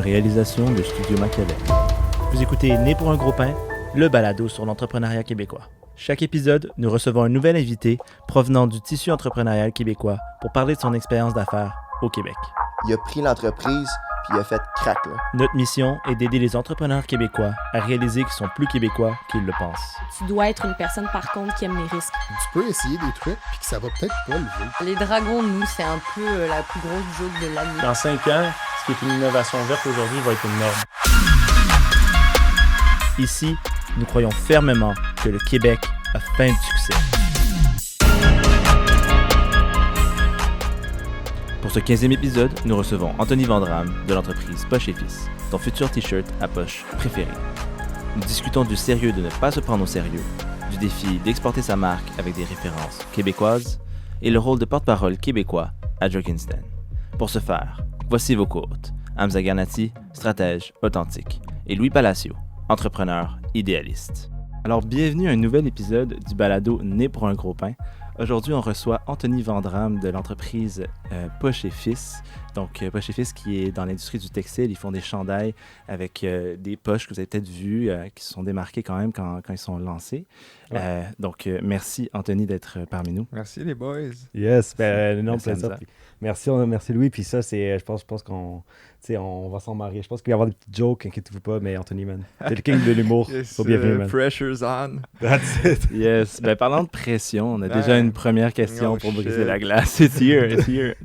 réalisation de Studio Machiavel. Vous écoutez Né pour un gros pain, le balado sur l'entrepreneuriat québécois. Chaque épisode, nous recevons un nouvel invité provenant du tissu entrepreneurial québécois pour parler de son expérience d'affaires au Québec. Il a pris l'entreprise, puis il a fait crack, là. Notre mission est d'aider les entrepreneurs québécois à réaliser qu'ils sont plus québécois qu'ils le pensent. Tu dois être une personne, par contre, qui aime les risques. Tu peux essayer des trucs, puis que ça va peut-être pas lever. Les dragons, nous, c'est un peu la plus grosse joke de l'année. Dans 5 ans, ce qui est une innovation verte aujourd'hui va être une norme. Ici, nous croyons fermement que le Québec a faim de succès. Pour ce 15e épisode, nous recevons Anthony Vandram de l'entreprise Poche et Fils, ton futur t-shirt à poche préféré. Nous discutons du sérieux de ne pas se prendre au sérieux, du défi d'exporter sa marque avec des références québécoises et le rôle de porte-parole québécois à Jorgenstein. Pour ce faire, voici vos co-hôtes, Hamza Garnati, stratège authentique, et Louis Palacio, entrepreneur idéaliste. Alors, bienvenue à un nouvel épisode du balado Né pour un gros pain. Aujourd'hui, on reçoit Anthony Vandram de l'entreprise Poche et Fils. Donc, Poche et Fils qui est dans l'industrie du textile. Ils font des chandails avec des poches que vous avez peut-être vues, qui se sont démarquées quand même quand ils sont lancés. Ouais. Donc, merci Anthony d'être parmi nous. Merci les boys. Yes, énorme plaisir. Merci Louis. Puis ça, c'est, je pense qu'on va s'en marier. Je pense qu'il va y avoir des petites jokes, inquiétez-vous pas, mais Anthony, man, t'es le king de l'humour. Yes, bienvenue, man. Pressure's on. That's it. Yes. Parlant de pression, on a déjà une première question pour briser la glace. It's here.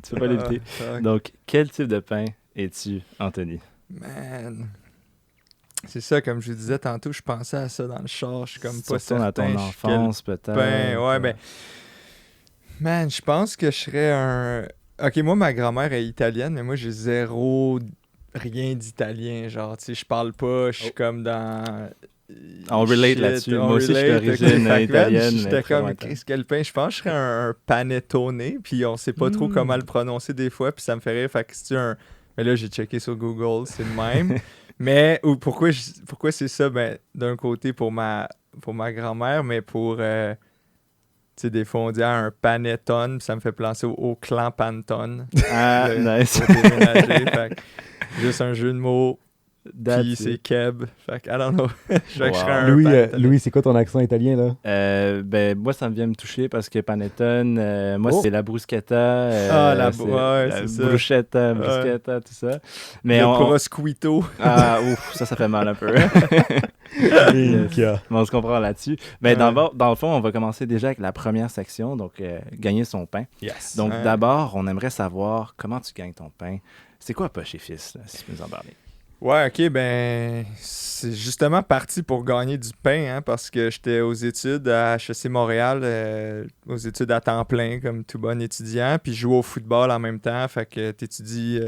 Tu peux pas l'éviter. Donc, quel type de pain es-tu, Anthony? Man, c'est ça, comme je vous disais tantôt, je pensais à ça dans le char, je suis comme pas certain. À ton enfance, peut-être. Man, je pense que je serais un... Ok, moi, ma grand-mère est italienne, mais moi, j'ai rien d'italien, genre, tu sais, je parle pas, je suis comme dans... On relate là-dessus. Moi aussi, je suis d'origine italienne. J'étais comme, Chris, quel pain? Je pense que je serais un panettone, puis on sait pas trop comment le prononcer des fois, puis ça me fait rire. Fait que c'est un... Mais là, j'ai checké sur Google, c'est le même. Mais pourquoi c'est ça? Ben, d'un côté, pour ma grand-mère, mais pour... tu sais, des fois, on dit un panettone, puis ça me fait penser au clan Pantone. Ah, nice. Fait que, juste un jeu de mots. Puis c'est Keb. Fait que, I don't know. Louis, c'est quoi ton accent italien, là? Moi, ça me vient me toucher parce que panettone, c'est la bruschetta. La bruschetta, bruschetta, tout ça. Mais le prosciutto. Ah, ouf, ça fait mal un peu. Mais on se comprend là-dessus. Mais dans le fond, on va commencer déjà avec la première section, donc gagner son pain. Yes. Donc d'abord, on aimerait savoir comment tu gagnes ton pain. C'est quoi Poche et Fils, là, si tu peux nous en parler? Ouais, ok, ben c'est justement parti pour gagner du pain, hein, parce que j'étais aux études à HEC Montréal, aux études à temps plein comme tout bon étudiant, puis je joue au football en même temps, fait que t'étudies,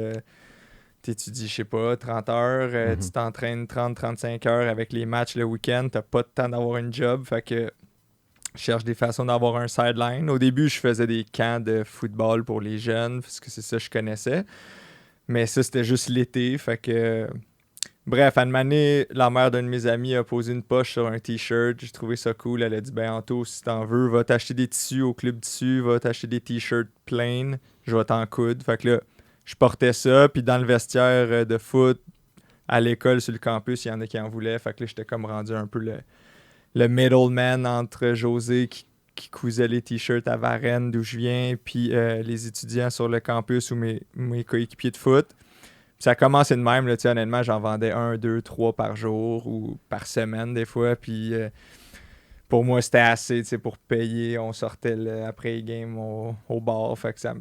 je sais pas, 30 heures, tu t'entraînes 30-35 heures avec les matchs le week-end, t'as pas de temps d'avoir une job, fait que je cherche des façons d'avoir un sideline. Au début, je faisais des camps de football pour les jeunes, parce que c'est ça que je connaissais. Mais ça, c'était juste l'été, fait que... Bref, à une année, la mère d'un de mes amis a posé une poche sur un t-shirt. J'ai trouvé ça cool. Elle a dit, ben Anto, si t'en veux, va t'acheter des tissus au club tissu, va t'acheter des t-shirts plain, je vais t'en coudre. Fait que là, je portais ça, puis dans le vestiaire de foot, à l'école, sur le campus, il y en a qui en voulaient. Fait que là, j'étais comme rendu un peu le middleman entre José qui cousait les t-shirts à Varennes, d'où je viens, puis les étudiants sur le campus ou mes coéquipiers de foot. Puis ça a commencé de même, là, honnêtement, j'en vendais 1, 2, 3 par jour ou par semaine des fois, puis pour moi, c'était assez, pour payer. On sortait après les games au bar, fait que ça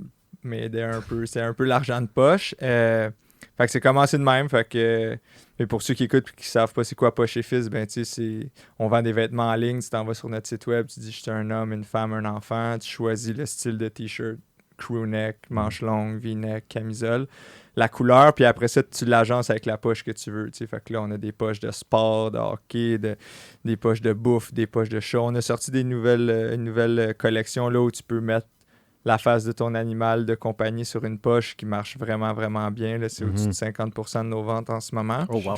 m'aidait un peu. C'était un peu l'argent de poche. Fait que c'est commencé de même, fait que... Mais pour ceux qui écoutent et qui savent pas c'est quoi Poche et Fils, ben tu sais, on vend des vêtements en ligne, tu t'en vas sur notre site web, tu dis je suis un homme, une femme, un enfant, tu choisis le style de t-shirt, crew neck, manche longue, v-neck, camisole, la couleur, puis après ça, tu l'agences avec la poche que tu veux, tu sais. Fait que là, on a des poches de sport, de hockey, des poches de bouffe, des poches de chat. On a sorti une nouvelle collection là où tu peux mettre la face de ton animal de compagnie sur une poche qui marche vraiment, vraiment bien. Là, c'est au-dessus de 50% de nos ventes en ce moment. Oh, wow.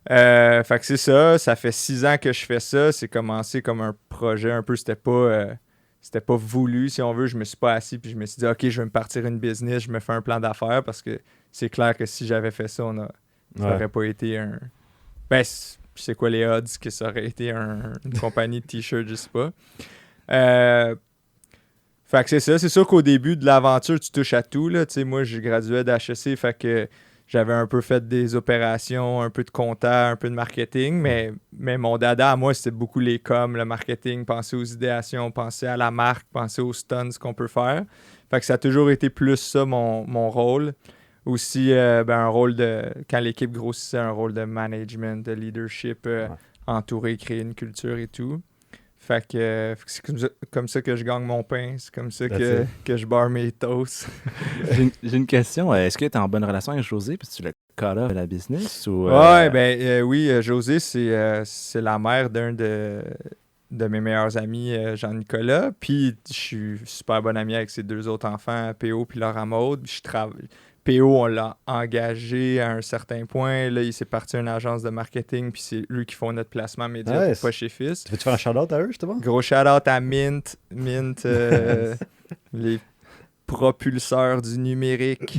Fait que c'est ça. Ça fait 6 ans que je fais ça. C'est commencé comme un projet un peu. C'était pas voulu, si on veut. Je me suis pas assis puis je me suis dit, OK, je vais me partir une business. Je me fais un plan d'affaires parce que c'est clair que si j'avais fait ça, Ça aurait pas été un... Ben, c'est quoi les odds que ça aurait été une compagnie de t-shirts, je sais pas. Fait que c'est ça. C'est sûr qu'au début de l'aventure, tu touches à tout, là. Tu sais, moi, je graduais d'HEC, fait que j'avais un peu fait des opérations, un peu de compta, un peu de marketing, mais mon dada à moi, c'était beaucoup les coms, le marketing, penser aux idéations, penser à la marque, penser aux stunts qu'on peut faire. Fait que ça a toujours été plus ça, mon rôle. Aussi, un rôle de... Quand l'équipe grossissait, un rôle de management, de leadership, entourer, créer une culture et tout. Fait que c'est comme ça que je gagne mon pain. C'est comme ça que je barre mes toasts. J'ai une question. Est-ce que tu es en bonne relation avec José parce que tu l'as call off de la business? Ou, oui, José, c'est la mère d'un de mes meilleurs amis, Jean-Nicolas. Puis je suis super bon ami avec ses 2 autres enfants, PO puis Laura Maud. PO, on l'a engagé à un certain point. Là, il s'est parti à une agence de marketing, puis c'est eux qui font notre placement média pour Poche et Fils. Tu veux-tu faire un shout-out à eux, justement? Gros shout-out à Mint, les propulseurs du numérique.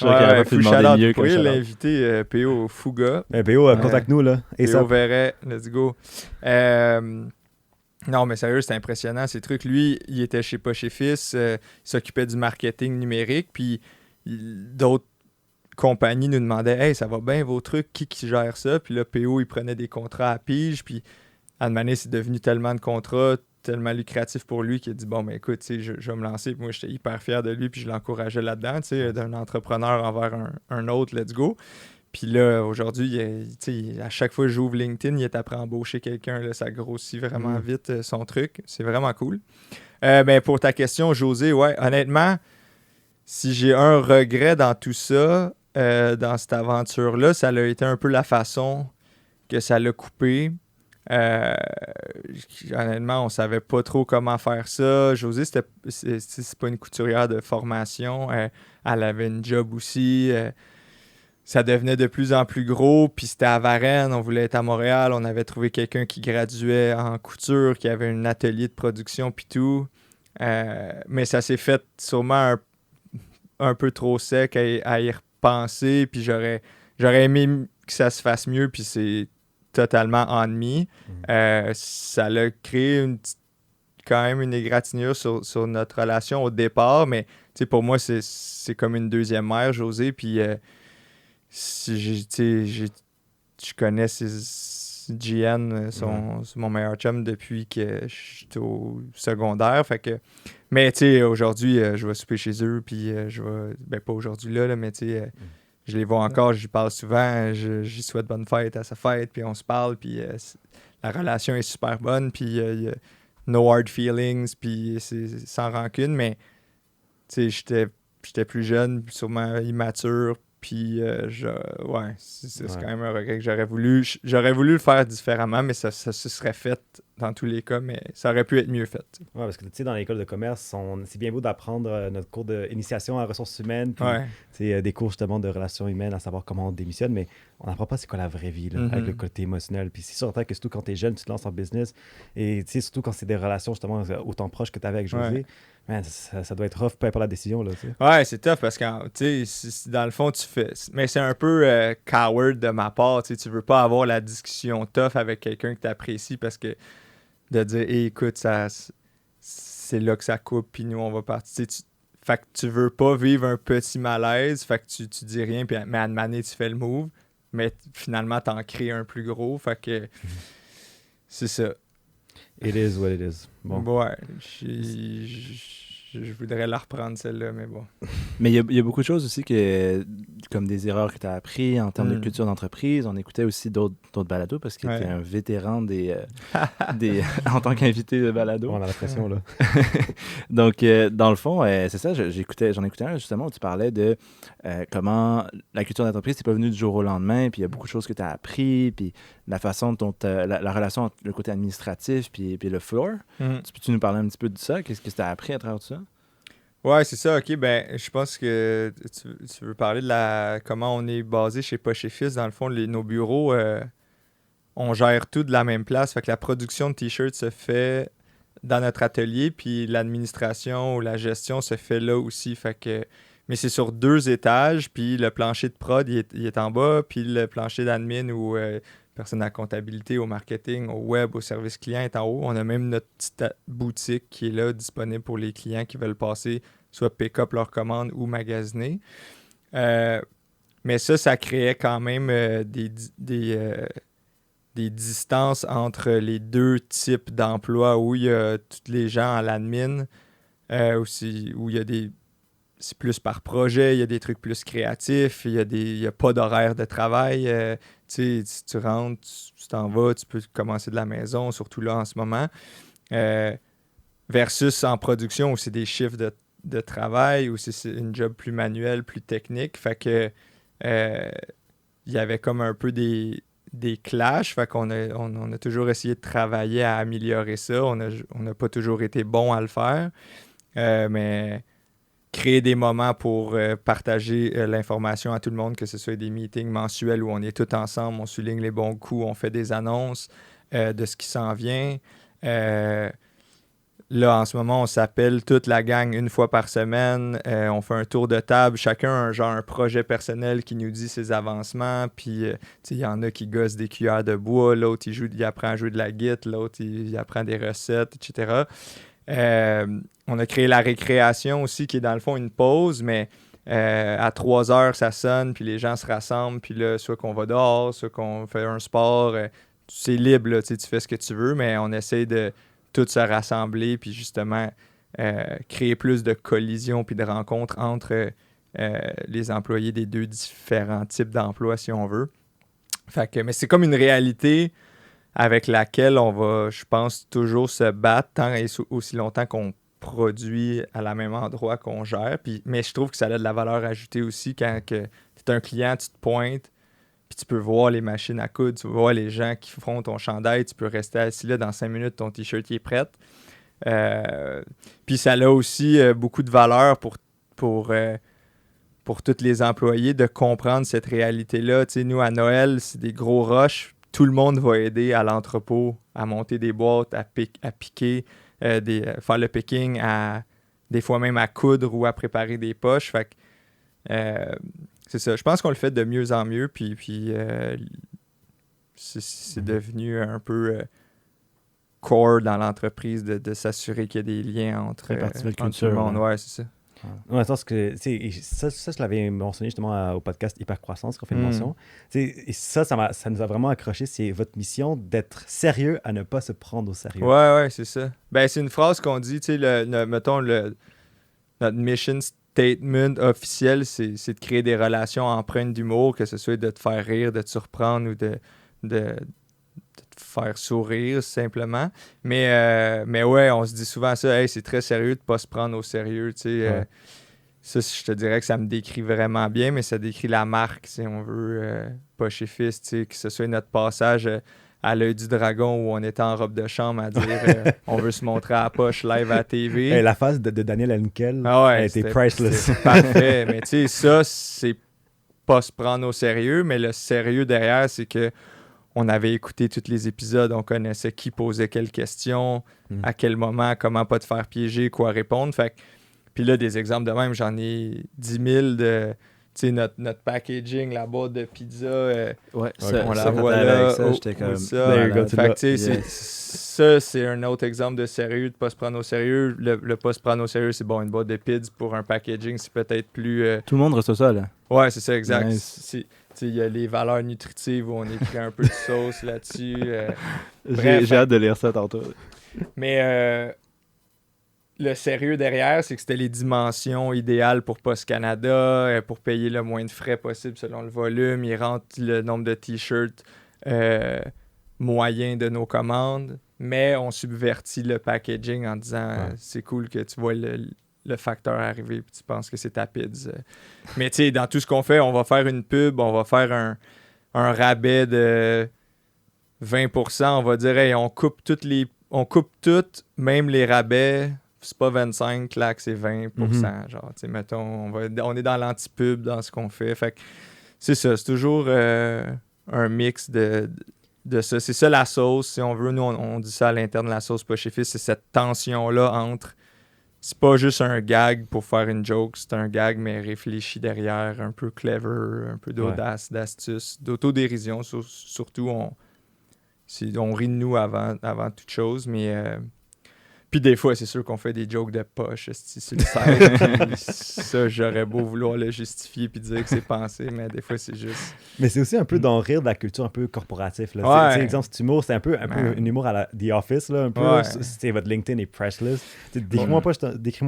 Vous pourriez l'inviter, PO Fouga. PO, contacte-nous, là. PO Verret, let's go. Non, mais sérieux, c'est impressionnant, ces trucs. Lui, il était chez Poche et Fils, il s'occupait du marketing numérique, puis d'autres compagnies nous demandaient « Hey, ça va bien vos trucs, qui gère ça? » Puis là, PO, il prenait des contrats à pige, puis à un moment donné, c'est devenu tellement de contrats, tellement lucratif pour lui qu'il a dit « Bon, ben écoute, je vais me lancer. » Puis moi, j'étais hyper fier de lui, puis je l'encourageais là-dedans, d'un entrepreneur envers un autre, let's go. Puis là, aujourd'hui, à chaque fois que j'ouvre LinkedIn, il est après embaucher quelqu'un. Là, ça grossit vraiment vite son truc. C'est vraiment cool. Pour ta question, José, honnêtement, si j'ai un regret dans tout ça, dans cette aventure-là, ça a été un peu la façon que ça l'a coupé. Honnêtement, on savait pas trop comment faire ça. José, c'est pas une couturière de formation. Elle avait une job aussi. Ça devenait de plus en plus gros, puis c'était à Varennes, on voulait être à Montréal, on avait trouvé quelqu'un qui graduait en couture, qui avait un atelier de production, puis tout. Mais ça s'est fait sûrement un peu trop sec à y repenser, puis j'aurais aimé que ça se fasse mieux, puis c'est totalement ennemi. Ça a créé quand même une égratignure sur notre relation au départ, mais pour moi, c'est comme une deuxième mère, José, puis... je connais GN, c'est mon meilleur chum depuis que je suis au secondaire. Fait que, mais aujourd'hui, je vais souper chez eux, puis pas aujourd'hui là, mais je les vois encore, j'y parle souvent, j'y souhaite bonne fête à sa fête, puis on se parle, puis la relation est super bonne, puis no hard feelings, puis c'est sans rancune, mais j'étais plus jeune, sûrement immature. Puis, c'est quand même un regret que j'aurais voulu le faire différemment, mais ça se serait fait dans tous les cas, mais ça aurait pu être mieux fait. Oui, parce que dans l'école de commerce, c'est bien beau d'apprendre notre cours d'initiation à ressources humaines, puis des cours justement de relations humaines, à savoir comment on démissionne, mais on n'apprend pas c'est quoi la vraie vie, là, avec le côté émotionnel. Puis c'est certain que surtout quand tu es jeune, tu te lances en business, et surtout quand c'est des relations justement autant proches que tu avais avec José, man, ça doit être rough, peu importe la décision. Là, ouais, c'est tough parce que dans le fond, tu fais. Mais c'est un peu coward de ma part. Tu veux pas avoir la discussion tough avec quelqu'un que tu apprécies parce que de dire hey, écoute, c'est là que ça coupe, puis nous, on va partir. Fait que tu veux pas vivre un petit malaise, fait que tu dis rien, puis mais à un moment donné, tu fais le move, mais finalement, t'en crées un plus gros. Fait que c'est ça. It is what it is. Bon. Ouais, je voudrais la reprendre celle-là, mais bon. Mais il y a beaucoup de choses aussi comme des erreurs que tu as appris en termes de culture d'entreprise. On écoutait aussi d'autres balados parce que tu es un vétéran en tant qu'invité de balado. On a la pression, là. Donc, dans le fond, c'est ça, j'en écoutais un justement où tu parlais de comment la culture d'entreprise, c'est pas venu du jour au lendemain, puis il y a beaucoup de choses que tu as appris, puis la façon dont la relation entre le côté administratif puis le floor. Peux-tu nous parler un petit peu de ça? Qu'est-ce que tu as appris à travers tout ça? Ouais, c'est ça. OK, je pense que tu veux parler de comment on est basé chez Poche et Fils. Dans le fond, nos bureaux, on gère tout de la même place. Fait que la production de t-shirts se fait dans notre atelier, puis l'administration ou la gestion se fait là aussi. Fait que mais c'est sur 2 étages, puis le plancher de prod, il est en bas, puis le plancher d'admin ou personne à la comptabilité, au marketing, au web, au service client est en haut. On a même notre petite boutique qui est là, disponible pour les clients qui veulent passer, soit pick-up leur commande ou magasiner. Mais ça créait quand même des distances entre les 2 types d'emplois où il y a tous les gens à l'admin, aussi, où il y a c'est plus par projet, il y a des trucs plus créatifs, il y a pas d'horaire de travail. Si tu rentres, tu t'en vas, tu peux commencer de la maison, surtout là en ce moment. Versus en production où c'est des chiffres de travail, où c'est une job plus manuelle, plus technique. Fait que il y avait comme un peu des clashs. Fait qu'on a toujours essayé de travailler à améliorer ça. On n'a pas toujours été bon à le faire. Mais créer des moments pour partager l'information à tout le monde, que ce soit des meetings mensuels où on est tous ensemble, on souligne les bons coups, on fait des annonces de ce qui s'en vient. Là, en ce moment, on s'appelle toute la gang une fois par semaine. On fait un tour de table. Chacun a un projet personnel qui nous dit ses avancements. Puis, il y en a qui gossent des cuillères de bois. L'autre, il apprend à jouer de la guitare. L'autre, il apprend des recettes, etc. On a créé la récréation aussi, qui est dans le fond une pause, mais à 3 heures, ça sonne, puis les gens se rassemblent. Puis là, soit qu'on va dehors, soit qu'on fait un sport. C'est libre, là, tu fais ce que tu veux, mais on essaie de tous se rassembler, puis justement créer plus de collisions puis de rencontres entre les employés des 2 différents types d'emplois, si on veut. Mais c'est comme une réalité avec laquelle on va, je pense, toujours se battre tant et aussi longtemps qu'on produit à la même endroit qu'on gère. Mais je trouve que ça a de la valeur ajoutée aussi quand tu es un client, tu te pointes, puis tu peux voir les machines à coudre, tu peux voir les gens qui font ton chandail, tu peux rester assis là, dans 5 minutes, ton t-shirt est prêt. Puis ça a aussi beaucoup de valeur pour tous les employés de comprendre cette réalité-là. Tu sais, nous, à Noël, c'est des gros rushs. Tout le monde va aider à l'entrepôt, à monter des boîtes, à piquer, faire le picking, des fois même à coudre ou à préparer des poches. Fait que, c'est ça. Je pense qu'on le fait de mieux en mieux. Puis c'est devenu un peu core dans l'entreprise de s'assurer qu'il y a des liens entre tout le monde. Ouais, c'est ça. Ouais, parce que ça, je l'avais mentionné justement au podcast Hypercroissance qu'on fait une mention. Et ça nous a vraiment accroché. C'est votre mission d'être sérieux à ne pas se prendre au sérieux. Ouais, c'est ça. Ben, c'est une phrase qu'on dit, tu sais, mettons, notre mission statement officiel, c'est de créer des relations empreintes d'humour, que ce soit de te faire rire, de te surprendre ou de te faire sourire simplement. Mais ouais, on se dit souvent ça, hey, c'est très sérieux de ne pas se prendre au sérieux. Tu sais, ouais. Ça, je te dirais que ça me décrit vraiment bien, mais ça décrit la marque, si on veut, Poche et Fils, tu sais, que ce soit notre passage à l'œil du dragon où on était en robe de chambre à dire on veut se montrer à la poche live à la TV. Hey, la phase de Daniel Henkel elle était priceless. C'était parfait. Mais tu sais, ça, c'est pas se prendre au sérieux, mais le sérieux derrière, c'est que on avait écouté tous les épisodes, on connaissait qui posait quelles questions, à quel moment, comment pas te faire piéger, quoi répondre. Fait puis là, des exemples de même, j'en ai 10 000 de... Tu sais, notre packaging, la boîte de pizza, on la voit là. Ça, j'étais comme... Fait tu sais, ça, c'est un autre exemple de sérieux, de pas se prendre au sérieux. Le pas se prendre au sérieux, c'est bon, une boîte de pizza pour un packaging, c'est peut-être plus... Tout le monde reçoit ça, là. Ouais, c'est ça, exact. Nice. Il y a les valeurs nutritives où on écrit un peu de sauce là-dessus. J'ai hâte de lire ça tantôt. Mais le sérieux derrière, c'est que c'était les dimensions idéales pour Post Canada, pour payer le moins de frais possible selon le volume. Ils rentrent le nombre de t-shirts moyen de nos commandes, mais on subvertit le packaging en disant c'est cool que tu vois le facteur arriver puis tu penses que c'est ta pizza. Mais tu sais, dans tout ce qu'on fait, on va faire une pub, on va faire un rabais de 20%, on va dire hey, on coupe tout, même les rabais, c'est pas 25, là que c'est 20%. Genre, tu sais, mettons, on est dans l'anti-pub dans ce qu'on fait. Fait que c'est ça, c'est toujours un mix de ça. C'est ça la sauce, si on veut. Nous, on dit ça à l'interne de la sauce Poche et Fils, c'est cette tension-là entre c'est pas juste un gag pour faire une joke, c'est un gag, mais réfléchi derrière, un peu clever, un peu d'audace, d'astuce, d'autodérision. Surtout, on rit de nous avant toute chose, mais... Puis des fois, c'est sûr qu'on fait des jokes de poche sur le site. Ça, j'aurais beau vouloir le justifier puis dire que c'est pensé, mais des fois, c'est juste... Mais c'est aussi un peu d'en rire de la culture un peu corporative. Là. Ouais. C'est, exemple, cet humour, c'est un peu un humour à la The Office, là, un peu. Ouais. C'est votre LinkedIn est priceless. Décris-moi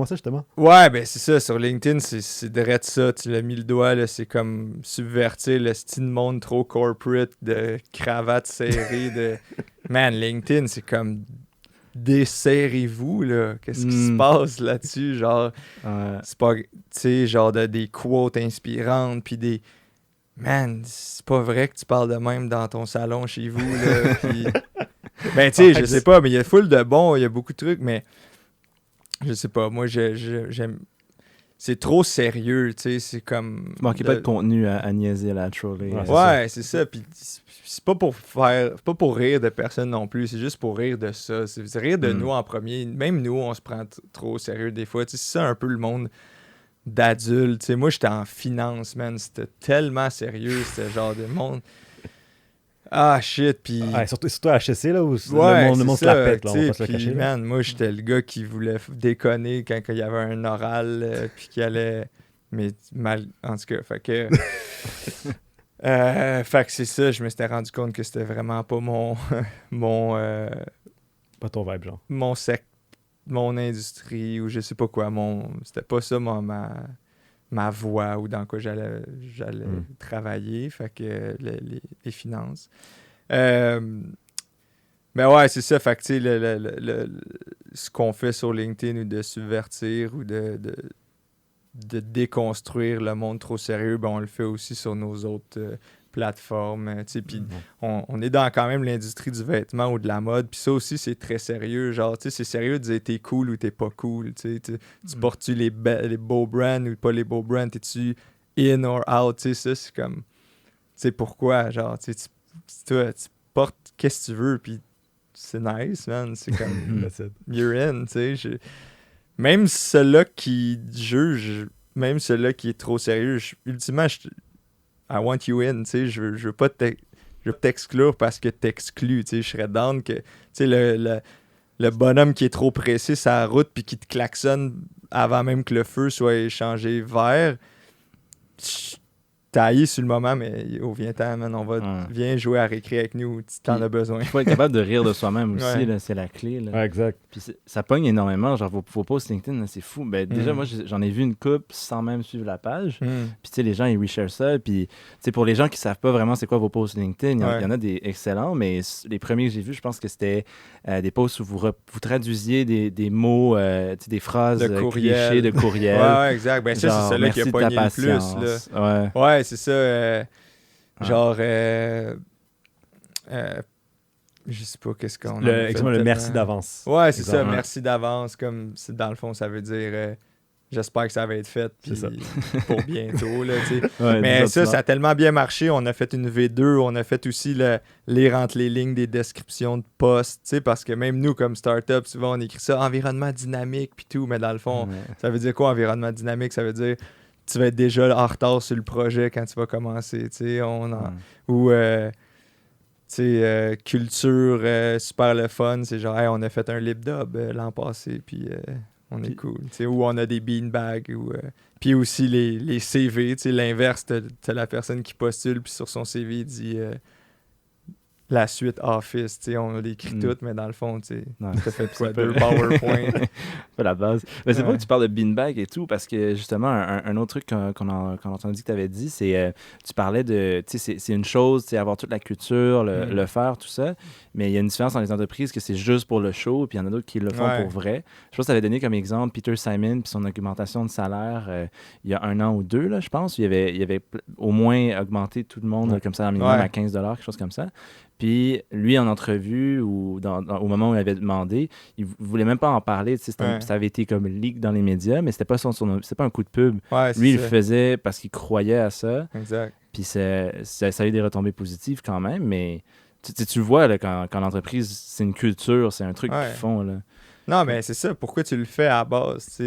ça, justement. Ouais, ben c'est ça. Sur LinkedIn, c'est direct ça. Tu l'as mis le doigt, là, c'est comme subvertir le style monde trop corporate de cravate serrée. Man, LinkedIn, c'est comme... Desserrez-vous, là. Qu'est-ce qui se passe là-dessus? Genre, c'est pas, tu sais, genre des quotes inspirantes, puis des... Man, c'est pas vrai que tu parles de même dans ton salon chez vous, là. Puis... Ben, tu sais, je sais pas, mais il y a full de bons, il y a beaucoup de trucs, mais je sais pas, moi, j'aime... C'est trop sérieux, tu sais, c'est comme... Il manquait pas de contenu à niaiser, à troller. Ouais, c'est ça, puis... C'est pas pour rire de personne non plus, c'est juste pour rire de ça. C'est rire de nous en premier. Même nous, on se prend trop au sérieux des fois. C'est ça un peu le monde d'adulte. Moi, j'étais en finance, man. C'était tellement sérieux, ce genre de monde. Ah, shit, puis... Ouais, surtout à HEC, là, où le monde se la pète, là, on va pas se le cacher. Man, moi, j'étais le gars qui voulait déconner quand il y avait un oral, puis qui allait... Mais mal... En tout cas, fait que... Fait que c'est ça, je me suis rendu compte que c'était vraiment pas pas ton vibe, genre. mon industrie ou je sais pas quoi, c'était pas ça ma voie ou dans quoi j'allais travailler, fait que les finances. Ben ouais, c'est ça, fait que tu sais, ce qu'on fait sur LinkedIn ou de subvertir ou de déconstruire le monde trop sérieux, ben on le fait aussi sur nos autres plateformes. Puis on est dans quand même l'industrie du vêtement ou de la mode. Puis ça aussi, c'est très sérieux. Genre, c'est sérieux de dire t'es cool ou t'es pas cool. Tu portes-tu les beaux brands ou pas les beaux brands? T'es-tu in or out? Ça, c'est comme... Tu sais, pourquoi? Genre, tu portes qu'est-ce que tu veux, puis c'est nice, man. C'est comme... you're in, tu sais. Même celui-là qui juge, même celui-là qui est trop sérieux, ultimement, I want you in, tu sais, je veux pas t'exclure parce que t'exclus, tu sais, je serais down que, tu sais, le bonhomme qui est trop pressé sur la route puis qui te klaxonne avant même que le feu soit échangé vert, t'as haï sur le moment, mais viens-t'en, man, viens jouer à récré avec nous, tu t'en as besoin. Il faut être capable de rire de soi-même aussi, là, c'est la clé. Là. Ouais, exact. Puis ça pogne énormément, genre vos posts LinkedIn, là, c'est fou. Ben, déjà, moi, j'en ai vu une couple sans même suivre la page. Puis tu sais, les gens, ils reshare ça. Puis tu sais, pour les gens qui savent pas vraiment c'est quoi vos posts LinkedIn, il y en a des excellents, mais les premiers que j'ai vus, je pense que c'était des posts où vous traduisiez des mots, des phrases clichés de courriel. Ouais, exact. Ben ça, c'est celui qui a pogné le plus. Là. Ouais, c'est ça. Genre... je sais pas qu'est-ce qu'on a fait. Le merci d'avance. Ouais, c'est ça, merci d'avance. Comme dans le fond, ça veut dire j'espère que ça va être fait pour bientôt. Là, mais ça a tellement bien marché. On a fait une V2, on a fait aussi lire entre les lignes des descriptions de postes. Parce que même nous, comme start-up, souvent on écrit ça environnement dynamique puis tout, mais dans le fond, ça veut dire quoi environnement dynamique? Ça veut dire tu vas être déjà en retard sur le projet quand tu vas commencer. Ou culture super le fun, c'est genre hey, on a fait un lip dub l'an passé puis on est cool, ou on a des beanbags puis aussi les CV, l'inverse, t'as la personne qui postule puis sur son CV il dit la suite Office, on l'écrit tout, mais dans le fond, t'as fait quoi, 2 PowerPoint. Pas la base. Mais c'est vrai que tu parles de beanbag et tout, parce que justement, un autre truc qu'on a entendu que tu avais dit, c'est tu parlais de, c'est une chose, avoir toute la culture, le faire, tout ça, mais il y a une différence dans les entreprises que c'est juste pour le show, puis il y en a d'autres qui le font pour vrai. Je pense que tu avais donné comme exemple Peter Simon puis son augmentation de salaire il y a 1 an ou 2, là, je pense. Il avait au moins augmenté tout le monde comme ça, en minimum à $15, quelque chose comme ça. Puis lui, en entrevue, ou au moment où il avait demandé, il voulait même pas en parler. Ça avait été comme leak dans les médias, mais c'était pas c'était pas un coup de pub. Lui, il le faisait parce qu'il croyait à ça. Exact. Puis ça a eu des retombées positives quand même, mais tu le vois là, quand l'entreprise, c'est une culture, c'est un truc qu'ils font. Là. Non, mais c'est ça. Pourquoi tu le fais à la base?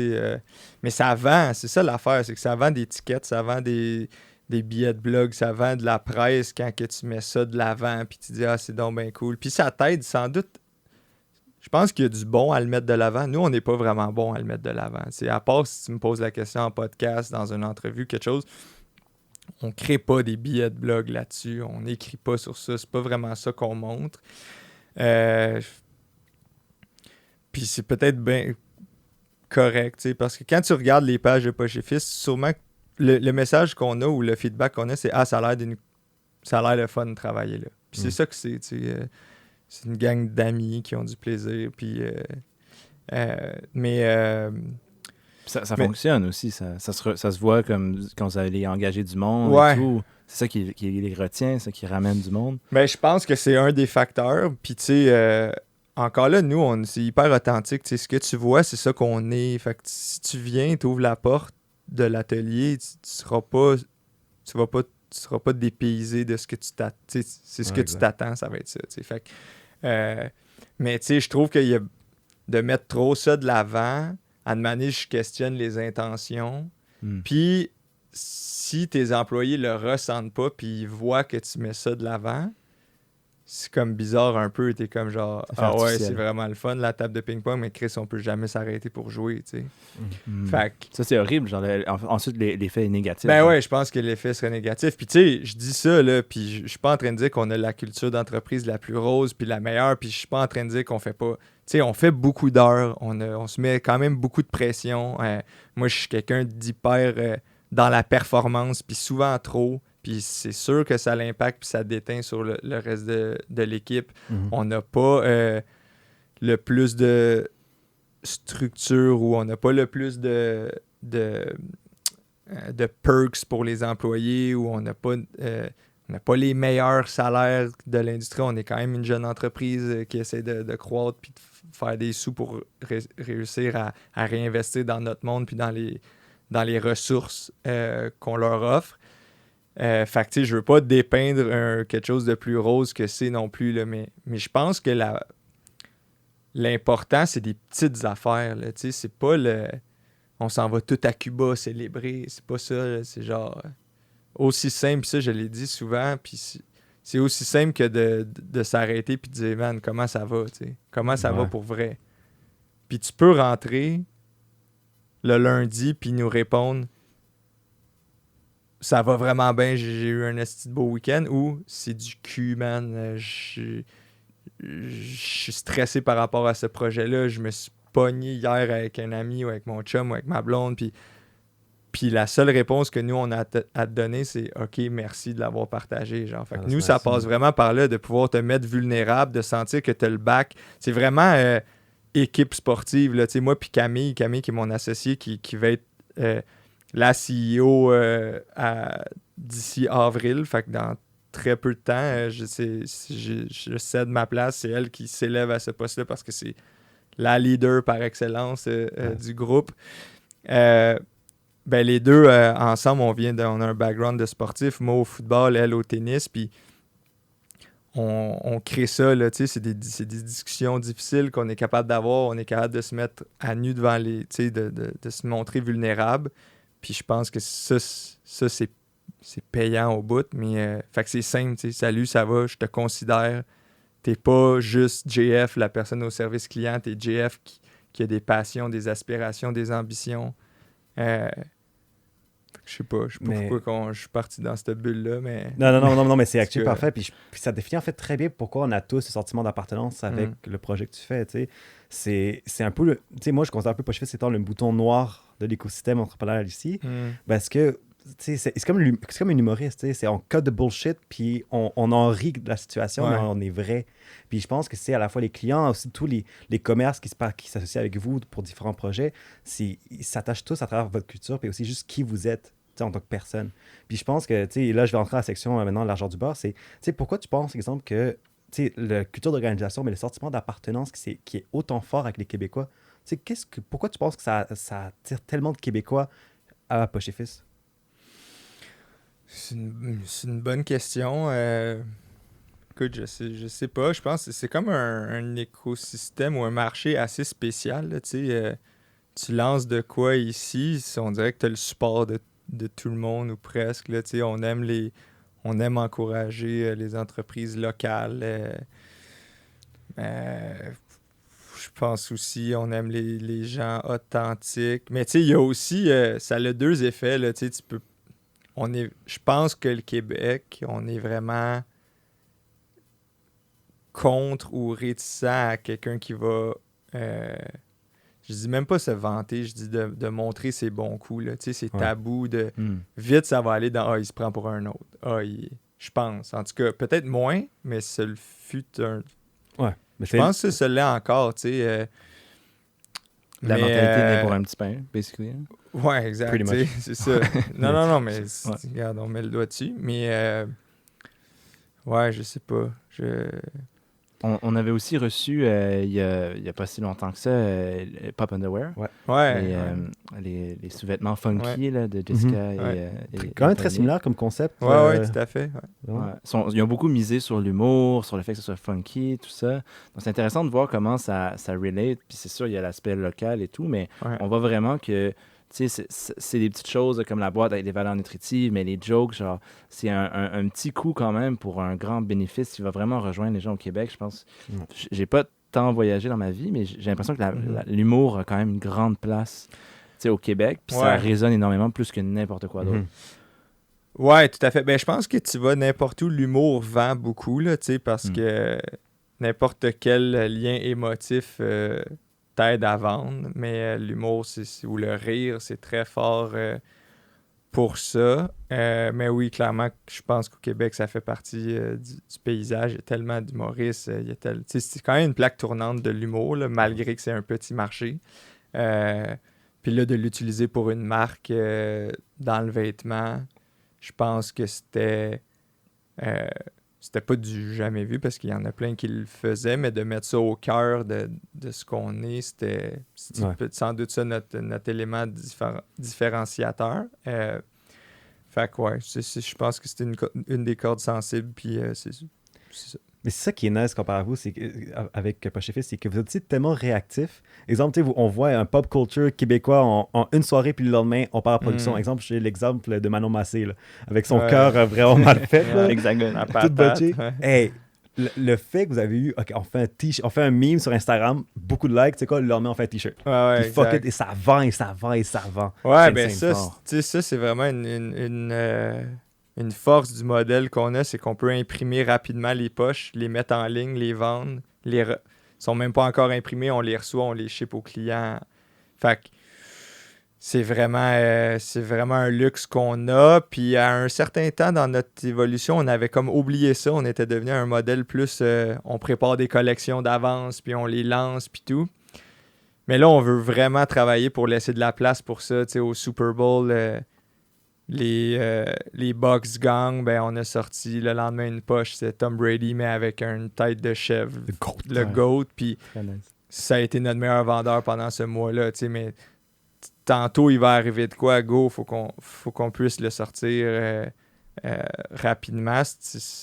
Mais ça vend. C'est ça l'affaire. C'est que ça vend des tickets, ça vend des billets de blog, ça vend de la presse quand que tu mets ça de l'avant. Puis tu dis, ah, c'est donc bien cool. Puis ça t'aide sans doute. Je pense qu'il y a du bon à le mettre de l'avant. Nous, on n'est pas vraiment bon à le mettre de l'avant. À part si tu me poses la question en podcast, dans une entrevue, quelque chose, on ne crée pas des billets de blog là-dessus. On n'écrit pas sur ça. C'est pas vraiment ça qu'on montre. Puis c'est peut-être bien correct, parce que quand tu regardes les pages de Poche et Fils, sûrement le message qu'on a ou le feedback qu'on a, c'est « Ah, ça a l'air le fun de travailler là. » Puis c'est ça que c'est, c'est une gang d'amis qui ont du plaisir. Puis, ça fonctionne aussi. Ça se voit comme quand vous allez engager du monde ouais. et tout. C'est ça qui les retient, ça qui ramène du monde. Mais je pense que c'est un des facteurs. Puis, tu sais, encore là, nous, c'est hyper authentique. Tu sais, ce que tu vois, c'est ça qu'on est. Fait que si tu viens, tu ouvres la porte de l'atelier, tu seras pas dépaysé de ce que tu t'attends. C'est ce que tu t'attends, ça va être ça. T'sais. Fait que, mais tu sais, je trouve qu'il y a de mettre trop ça de l'avant, à une manière, je questionne les intentions. Puis, si tes employés le ressentent pas, puis ils voient que tu mets ça de l'avant, c'est comme bizarre un peu. T'es comme genre, ah ouais, c'est vraiment le fun, la table de ping-pong, mais Chris, on peut jamais s'arrêter pour jouer, tu sais. Fait que... Ça, c'est horrible. Genre, ensuite, l'effet est négatif. Ben ouais, je pense que l'effet serait négatif. Puis tu sais, je dis ça, là, puis je suis pas en train de dire qu'on a la culture d'entreprise la plus rose, puis la meilleure, puis je suis pas en train de dire qu'on fait pas... Tu sais, on fait beaucoup d'heures, on se met quand même beaucoup de pression. Moi, je suis quelqu'un d'hyper dans la performance, puis souvent trop. Puis c'est sûr que ça l'impact puis ça déteint sur le reste de l'équipe. On n'a pas le plus de structure ou on n'a pas le plus de perks pour les employés ou on n'a pas les meilleurs salaires de l'industrie. On est quand même une jeune entreprise qui essaie de croître puis de faire des sous pour réussir à réinvestir dans notre monde puis dans les ressources qu'on leur offre. Fait que, tu sais, je veux pas dépeindre quelque chose de plus rose que c'est non plus, là, mais je pense que l'important, c'est des petites affaires, là, tu sais, c'est pas on s'en va tout à Cuba célébrer, c'est pas ça, là, c'est genre aussi simple, ça, je l'ai dit souvent, puis c'est aussi simple que de s'arrêter puis de dire, man, comment ça va, tu sais, comment ça va pour vrai. Puis tu peux rentrer le lundi puis nous répondre, ça va vraiment bien, j'ai eu un esti de beau week-end, ou c'est du cul, man. Je suis stressé par rapport à ce projet-là. Je me suis pogné hier avec un ami ou avec mon chum ou avec ma blonde. Puis la seule réponse que nous, on a à te donner, c'est « OK, merci de l'avoir partagé. » Genre. Fait que nous, ça passe vraiment par là, de pouvoir te mettre vulnérable, de sentir que tu as le bac. C'est vraiment équipe sportive. Là. Moi puis Camille qui est mon associé, qui va être... la CEO d'ici avril, fait que dans très peu de temps, je cède ma place, c'est elle qui s'élève à ce poste-là parce que c'est la leader par excellence du groupe. Ben les deux, ensemble, on a un background de sportif, moi au football, elle au tennis, puis on crée ça, là, tu sais, c'est des discussions difficiles qu'on est capable d'avoir, on est capable de se mettre à nu devant les, tu sais, de se montrer vulnérable. Puis je pense que ça c'est payant au bout, mais fait que c'est simple, tu sais, salut, ça va, je te considère. T'es pas juste JF, la personne au service client, t'es JF qui a des passions, des aspirations, des ambitions. Je sais pas pourquoi je suis parti dans cette bulle-là, mais... Non, mais c'est actuellement parfait. Puis ça définit en fait très bien pourquoi on a tous ce sentiment d'appartenance avec le projet que tu fais, tu sais. C'est un peu... Tu sais, moi, je considère un peu Poche et Fils étant le bouton noir de l'écosystème entrepreneurial ici. Parce que, tu sais, c'est comme une humoriste, tu sais. On cut de bullshit, puis on en rit de la situation, mais on est vrai. Puis je pense que c'est à la fois les clients, aussi tous les commerces qui s'associent avec vous pour différents projets, ils s'attachent tous à travers votre culture, puis aussi juste qui vous êtes en tant que personne. Puis je pense que, tu sais, là, je vais entrer à la section maintenant, l'argent du beurre, c'est, tu sais, pourquoi tu penses, par exemple, que, tu sais, la culture d'organisation, mais le sentiment d'appartenance qui est autant fort avec les Québécois, tu sais, pourquoi tu penses que ça attire tellement de Québécois à Poche et Fils? C'est une bonne question. écoute, je sais pas. Je pense que c'est comme un écosystème ou un marché assez spécial. Là, tu lances de quoi ici, on dirait que tu as le support de tout le monde ou presque. Là, on aime encourager les entreprises locales. Je pense aussi, on aime les gens authentiques. Mais il y a aussi, ça a deux effets. Là, je pense que le Québec, on est vraiment contre ou réticent à quelqu'un qui va... je dis même pas se vanter, je dis de montrer ses bons coups. Là. C'est tabou de... Vite, ça va aller dans « Ah, il se prend pour un autre. » Je pense. En tout cas, peut-être moins, mais ce fut un... Ouais. Mais je pense que ça l'est encore, La mentalité n'est pour un petit pain, basically. Ouais, exact. C'est ça. non, mais regarde, on met le doigt dessus. Mais, ouais, je sais pas. On avait aussi reçu, il y a pas si longtemps que ça, Pop Underwear. Les sous-vêtements funky là, de Jessica. Et quand même très similaire comme concept. Oui, tout à fait. Ils ont beaucoup misé sur l'humour, sur le fait que ce soit funky, tout ça. Donc, c'est intéressant de voir comment ça relate. Puis c'est sûr, il y a l'aspect local et tout, mais on voit vraiment que c'est des petites choses comme la boîte avec des valeurs nutritives, mais les jokes, genre, c'est un petit coup quand même pour un grand bénéfice qui va vraiment rejoindre les gens au Québec. Je pense, j'ai pas tant voyagé dans ma vie, mais j'ai l'impression que l'humour a quand même une grande place au Québec, puis ça résonne énormément plus que n'importe quoi d'autre. Ouais, tout à fait. Ben, je pense que tu vas n'importe où, l'humour vend beaucoup, là, parce que n'importe quel lien émotif... t'aide à vendre, mais l'humour ou le rire, c'est très fort pour ça. Mais oui, clairement, je pense qu'au Québec, ça fait partie du paysage. Il y a tellement d'humoristes. C'est quand même une plaque tournante de l'humour, là, malgré que c'est un petit marché. Puis là, de l'utiliser pour une marque dans le vêtement, je pense que c'était pas du jamais vu parce qu'il y en a plein qui le faisaient, mais de mettre ça au cœur de ce qu'on est, c'était sans doute ça notre élément différenciateur. Fait que je pense que c'était une des cordes sensibles, puis c'est ça. Mais c'est ça qui est nice comparé à vous, avec Poche et Fils, c'est que vous êtes aussi tellement réactifs. Exemple, on voit un pop culture québécois en une soirée, puis le lendemain, on part en production. Exemple, j'ai l'exemple de Manon Massé, là, avec son cœur vraiment mal fait. Exactement. Tout botché. Hey, le fait que vous avez eu, OK, on fait un meme sur Instagram, beaucoup de likes, tu sais quoi, le lendemain, on fait un t-shirt. Puis fuck it, et ça vend, et ça vend, et ça vend. Ouais, ben ça, c'est vraiment une force du modèle qu'on a, c'est qu'on peut imprimer rapidement les poches, les mettre en ligne, les vendre. Ils sont même pas encore imprimés, on les reçoit, on les ship aux clients. Fait que c'est vraiment un luxe qu'on a. Puis à un certain temps dans notre évolution, on avait comme oublié ça. On était devenu un modèle plus... on prépare des collections d'avance, puis on les lance, puis tout. Mais là, on veut vraiment travailler pour laisser de la place pour ça. Tu sais, au Super Bowl... les Bucks Gang, ben on a sorti le lendemain une poche, c'est Tom Brady, mais avec une tête de chèvre. Le GOAT. Puis ça a été notre meilleur vendeur pendant ce mois-là. Mais tantôt, il va arriver de quoi? Go, faut qu'on puisse le sortir rapidement.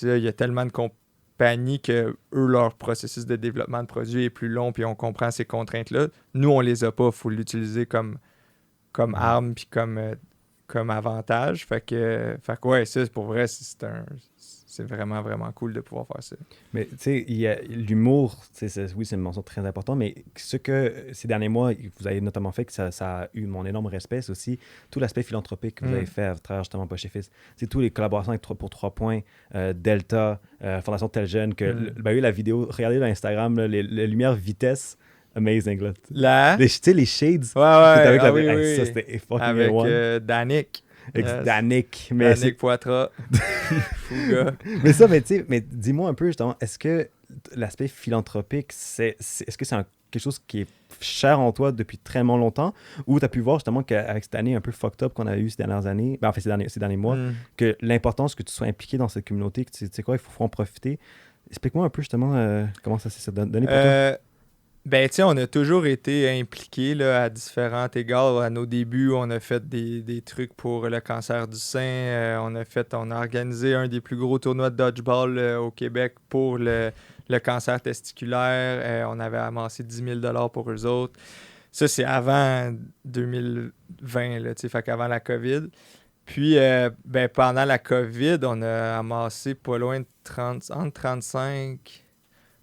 Il y a tellement de compagnies que eux, leur processus de développement de produits est plus long, puis on comprend ces contraintes-là. Nous, on les a pas. Il faut l'utiliser comme arme, puis comme avantage. Fait que ouais, ça, pour vrai, c'est vraiment, vraiment cool de pouvoir faire ça. Mais tu sais, il y a l'humour, oui, c'est une mention très importante, mais ce que ces derniers mois, vous avez notamment fait, que ça a eu mon énorme respect, c'est aussi tout l'aspect philanthropique que vous avez fait à travers justement Poche et Fils. C'est tous les collaborations avec pour 3 points, Delta, Fondation Tel Jeune, que eu la vidéo, regardez sur Instagram, les lumières vitesse, amazing, là. Les shades. Ouais. Avec ça, c'était fucking avec Danick. Danick. Danick Poitras. Fou gars. Mais dis-moi un peu, justement, est-ce que l'aspect philanthropique, est-ce que c'est quelque chose qui est cher en toi depuis très longtemps, ou tu as pu voir justement qu'avec cette année un peu fucked up qu'on a eu ces dernières années, ces derniers mois, que l'importance que tu sois impliqué dans cette communauté, que tu sais quoi, il faut en profiter. Explique-moi un peu justement comment ça s'est donné pour toi. Ben, tu sais, on a toujours été impliqués là, à différents égards. À nos débuts, on a fait des trucs pour le cancer du sein. On a organisé un des plus gros tournois de dodgeball au Québec pour le cancer testiculaire. On avait amassé 10 000 $ pour eux autres. Ça, c'est avant 2020, là, tu sais, fait qu'avant la COVID. Puis, ben, pendant la COVID, on a amassé pas loin de entre 35...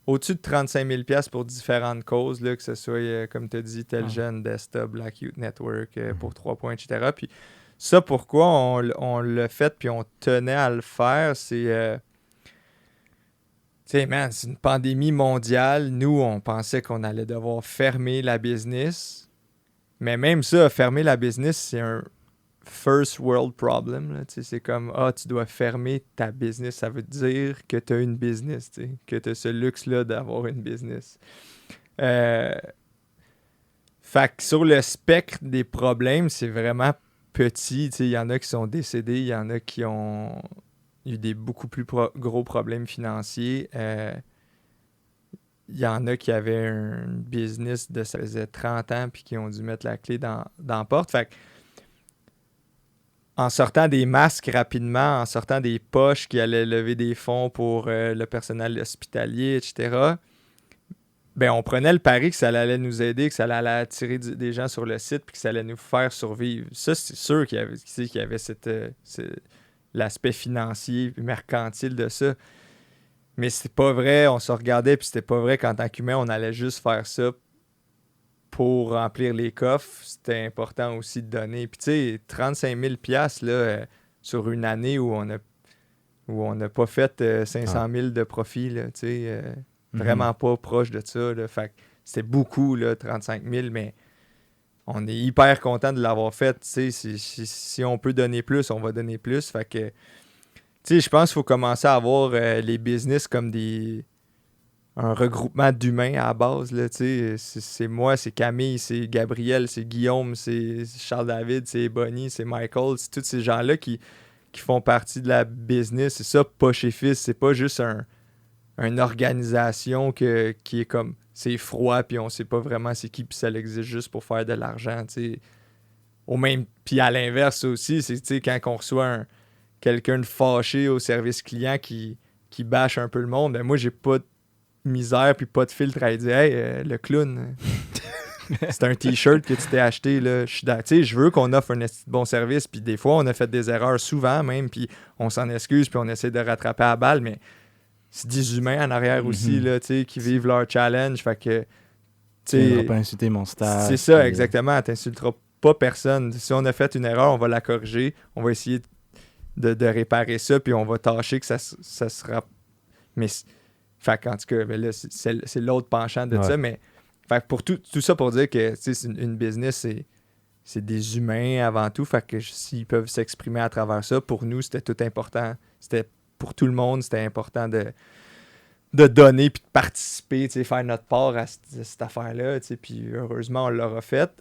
Au-dessus de 35 000 $ pour différentes causes, là, que ce soit, comme tu as dit, Telgen, Desta, Black Youth Network, pour 3 points, etc. Puis ça, pourquoi on l'a fait puis on tenait à le faire, c'est... tu sais, man, c'est une pandémie mondiale. Nous, on pensait qu'on allait devoir fermer la business. Mais même ça, fermer la business, c'est un first world problem. Là, c'est comme, tu dois fermer ta business. Ça veut dire que tu as une business, que tu as ce luxe-là d'avoir une business. Fait que sur le spectre des problèmes, c'est vraiment petit. Il y en a qui sont décédés, il y en a qui ont eu des beaucoup plus gros problèmes financiers. Il y en a qui avaient un business de ça faisait 30 ans puis qui ont dû mettre la clé dans la porte. Fait que, en sortant des masques rapidement, en sortant des poches qui allaient lever des fonds pour le personnel hospitalier, etc., ben, on prenait le pari que ça allait nous aider, que ça allait attirer des gens sur le site puis que ça allait nous faire survivre. Ça, c'est sûr qu'il y avait l'aspect financier et mercantile de ça. Mais c'est pas vrai, on se regardait puis c'était pas vrai qu'en tant qu'humain, on allait juste faire ça pour remplir les coffres. C'était important aussi de donner. Puis tu sais, 35 000 $ là, sur une année où on n'a pas fait 500 000 de profit, là, tu sais, vraiment pas proche de ça. Là. Fait que c'était beaucoup, là, 35 000, mais on est hyper content de l'avoir fait. Tu sais, si on peut donner plus, on va donner plus. Fait que, tu sais, je pense qu'il faut commencer à avoir les business comme un regroupement d'humains à la base. Là, c'est moi, c'est Camille, c'est Gabriel, c'est Guillaume, c'est Charles-David, c'est Bonnie, c'est Michael. C'est tous ces gens-là qui font partie de la business. C'est ça, Poche et Fils. C'est pas juste une organisation qui est comme... C'est froid, puis on sait pas vraiment c'est qui, puis ça existe juste pour faire de l'argent. Puis à l'inverse aussi, c'est quand on reçoit quelqu'un de fâché au service client qui bâche un peu le monde, ben moi, j'ai pas de misère puis pas de filtre à dire « Hey, le clown, c'est un t-shirt que tu t'es acheté, là. Je veux qu'on offre un bon service, puis des fois, on a fait des erreurs souvent même, puis on s'en excuse, puis on essaie de rattraper à la balle, mais c'est des humains en arrière aussi, là, qui vivent leur challenge, fait que... Tu ne pas insulter mon staff. C'est ça, exactement. Tu n'insulteras pas personne. Si on a fait une erreur, on va la corriger, on va essayer de réparer ça, puis on va tâcher que ça sera... Mais... Fait qu'en tout cas, ben là, c'est l'autre penchant de ça, mais fait pour tout ça pour dire que c'est une business, c'est des humains avant tout, fait que s'ils peuvent s'exprimer à travers ça, pour nous, c'était tout important. C'était pour tout le monde, c'était important de donner puis de participer, faire notre part à cette affaire-là, puis heureusement, on l'aura fait.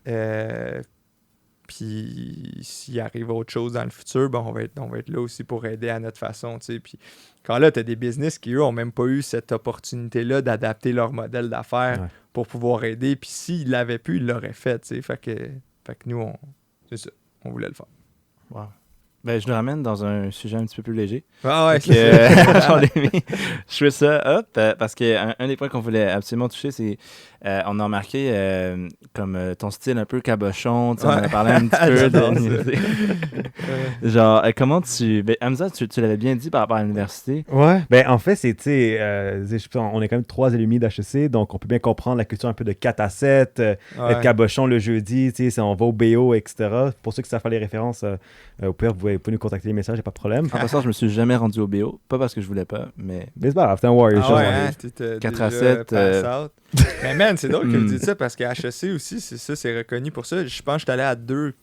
Puis s'il arrive autre chose dans le futur, ben on va être là aussi pour aider à notre façon. Puis quand là, tu as des business qui, eux, n'ont même pas eu cette opportunité-là d'adapter leur modèle d'affaires pour pouvoir aider. Puis s'ils l'avaient pu, ils l'auraient fait. Fait que nous, c'est ça, on voulait le faire. Wow. Ben, je nous ramène dans un sujet un petit peu plus léger. Ah ouais, j'en ai mis. Je fais ça hop parce qu'un des points qu'on voulait absolument toucher, c'est on a remarqué comme ton style un peu cabochon, on en a parlé un petit peu. Genre, comment tu... Ben, Hamza, tu l'avais bien dit par rapport à l'université. Ouais, ben en fait, c'est, on est quand même 3 alumni d'HEC, donc on peut bien comprendre la culture un peu de 4 à 7, être cabochon le jeudi, on va au BO, etc. Pour ceux qui savent faire les références, au pire, vous pouvez nous contacter les messages, il n'y a pas de problème. En passant, je me suis jamais rendu au BO, pas parce que je voulais pas, mais... C'est pas grave, c'est un warrior. 4 à 7. Mais man, c'est drôle que tu dises ça parce qu'à HEC aussi, c'est reconnu pour ça. Je pense que je suis allé à 2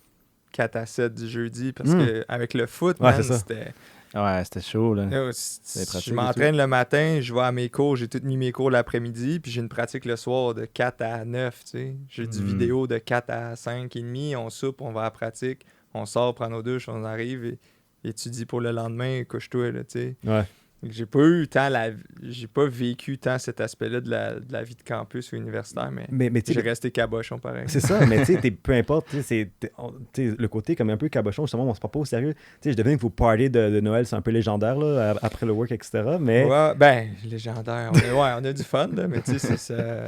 4 à 7 du jeudi parce qu'avec le foot, man, c'était... Ouais, c'était chaud, là. Je m'entraîne le matin, je vais à mes cours, j'ai tout mis mes cours l'après-midi, puis j'ai une pratique le soir de 4 à 9, tu sais. J'ai du vidéo de 4 à 5 et demi, on soupe, on va à la pratique, on sort, prend nos douches, on arrive et étudie pour le lendemain, couche-toi, là, tu sais. Ouais. J'ai pas vécu tant cet aspect-là de la vie de campus ou universitaire, mais j'ai resté cabochon pareil. C'est ça, mais tu sais, peu importe, le côté comme un peu cabochon, justement, on se prend pas au sérieux. Tu sais, je devine que vos parties de Noël, c'est un peu légendaire, là, après le work, etc., mais... Ouais, ben, légendaire. On a du fun, là, mais tu sais, c'est ça...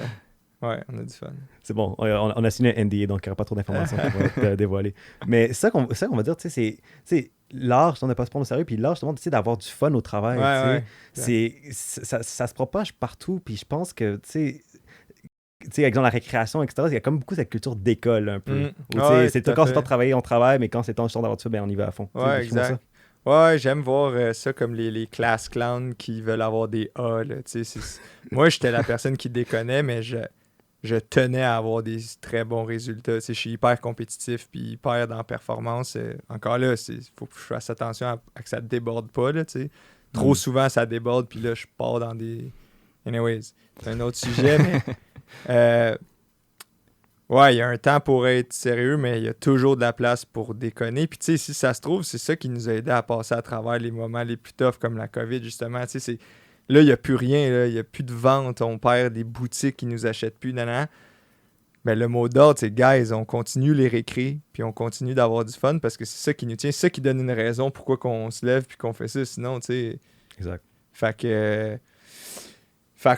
Ouais, on a du fun. C'est bon, on a signé un NDA, donc il n'y aura pas trop d'informations qui vont être dévoilées. Mais ça qu'on va dire, tu sais, c'est l'art, on n'a pas se prendre au sérieux, puis l'art, justement, tu sais, d'avoir du fun au travail, ça se propage partout, puis je pense que, tu sais, exemple, la récréation, etc., il y a comme beaucoup cette culture d'école, un peu. C'est quand c'est temps de travailler, on travaille, mais quand c'est temps d'avoir du fun, ben, on y va à fond. Ouais, exact. Ouais, j'aime voir ça comme les class clowns qui veulent avoir des A, là, tu sais. Moi, j'étais la personne qui déconnait, mais je tenais à avoir des très bons résultats. Je suis hyper compétitif puis hyper dans la performance. Encore là, il faut que je fasse attention à que ça ne déborde pas. Là, trop souvent, ça déborde puis là, je pars dans des... Anyways, c'est un autre sujet, mais... ouais, il y a un temps pour être sérieux, mais il y a toujours de la place pour déconner. Puis tu sais, si ça se trouve, c'est ça qui nous a aidé à passer à travers les moments les plus toughs comme la COVID, justement. Tu sais, là, il n'y a plus rien, là. Il n'y a plus de vente, on perd des boutiques qui ne nous achètent plus, nanana. Mais le mot d'ordre, c'est « Guys, on continue les récrés, puis on continue d'avoir du fun parce que c'est ça qui nous tient, c'est ça qui donne une raison pourquoi qu'on se lève puis qu'on fait ça. Sinon, tu sais... » Exact. Fait que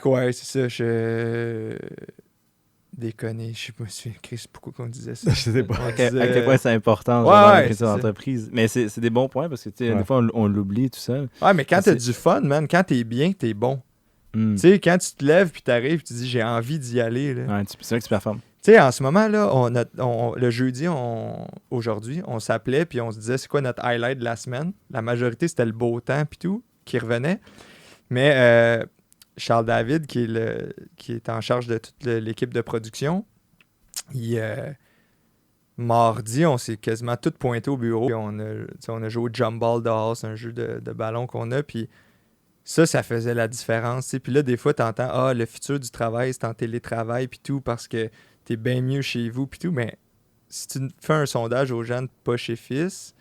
ouais, c'est ça, déconner, je sais pas si Chris, pourquoi qu'on disait ça. Je sais pas. À quel point c'est important dans la culture d'entreprise. Mais c'est des bons points parce que des fois on l'oublie tout ça. Ouais, mais quand t'as du fun, man, quand t'es bien, t'es bon. Tu sais, quand tu te lèves puis t'arrives, tu dis j'ai envie d'y aller. Là. Ouais, c'est vrai que tu performes. Tu sais, en ce moment, là, le jeudi, aujourd'hui, on s'appelait puis on se disait c'est quoi notre highlight de la semaine. La majorité, c'était le beau temps puis tout qui revenait. Mais Charles David, qui est en charge de toute l'équipe de production, mardi, on s'est quasiment tous pointés au bureau. Puis on a joué au jump ball dehors, c'est un jeu de ballon qu'on a. Puis ça faisait la différence. Puis là, des fois, tu entends le futur du travail, c'est en télétravail, puis tout, parce que t'es bien mieux chez vous, puis tout. Mais si tu fais un sondage aux gens de Poche et Fils,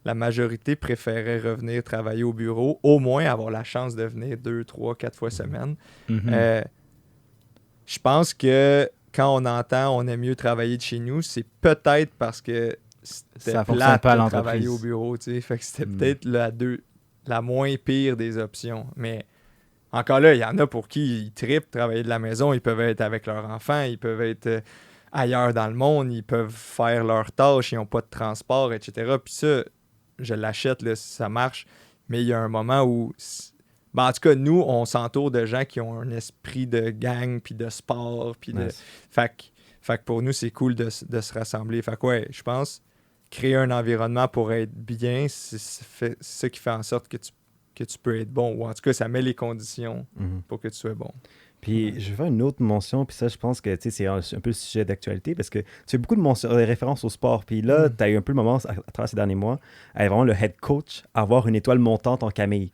la majorité préférait revenir travailler au bureau, au moins avoir la chance de venir 2, 3, 4 fois semaine. Je pense que quand on entend on aime mieux travailler de chez nous, c'est peut-être parce que c'était plate de travailler au bureau. Fait que c'était peut-être la moins pire des options. Mais encore là, il y en a pour qui ils trippent travailler de la maison. Ils peuvent être avec leurs enfants, ils peuvent être ailleurs dans le monde, ils peuvent faire leurs tâches, ils n'ont pas de transport, etc. Puis ça, je l'achète, là, si ça marche. Mais il y a un moment où... Ben, en tout cas, nous, on s'entoure de gens qui ont un esprit de gang, puis de sport, puis de... Fait que pour nous, c'est cool de se rassembler. Fait que ouais, je pense, créer un environnement pour être bien, c'est ça qui fait en sorte que tu peux être bon. Ou en tout cas, ça met les conditions pour que tu sois bon. Puis je vais faire une autre mention, puis ça, je pense que c'est un peu le sujet d'actualité, parce que tu fais beaucoup de références au sport. Puis là, tu as eu un peu le moment, à travers ces derniers mois, à vraiment le head coach, avoir une étoile montante en Camille.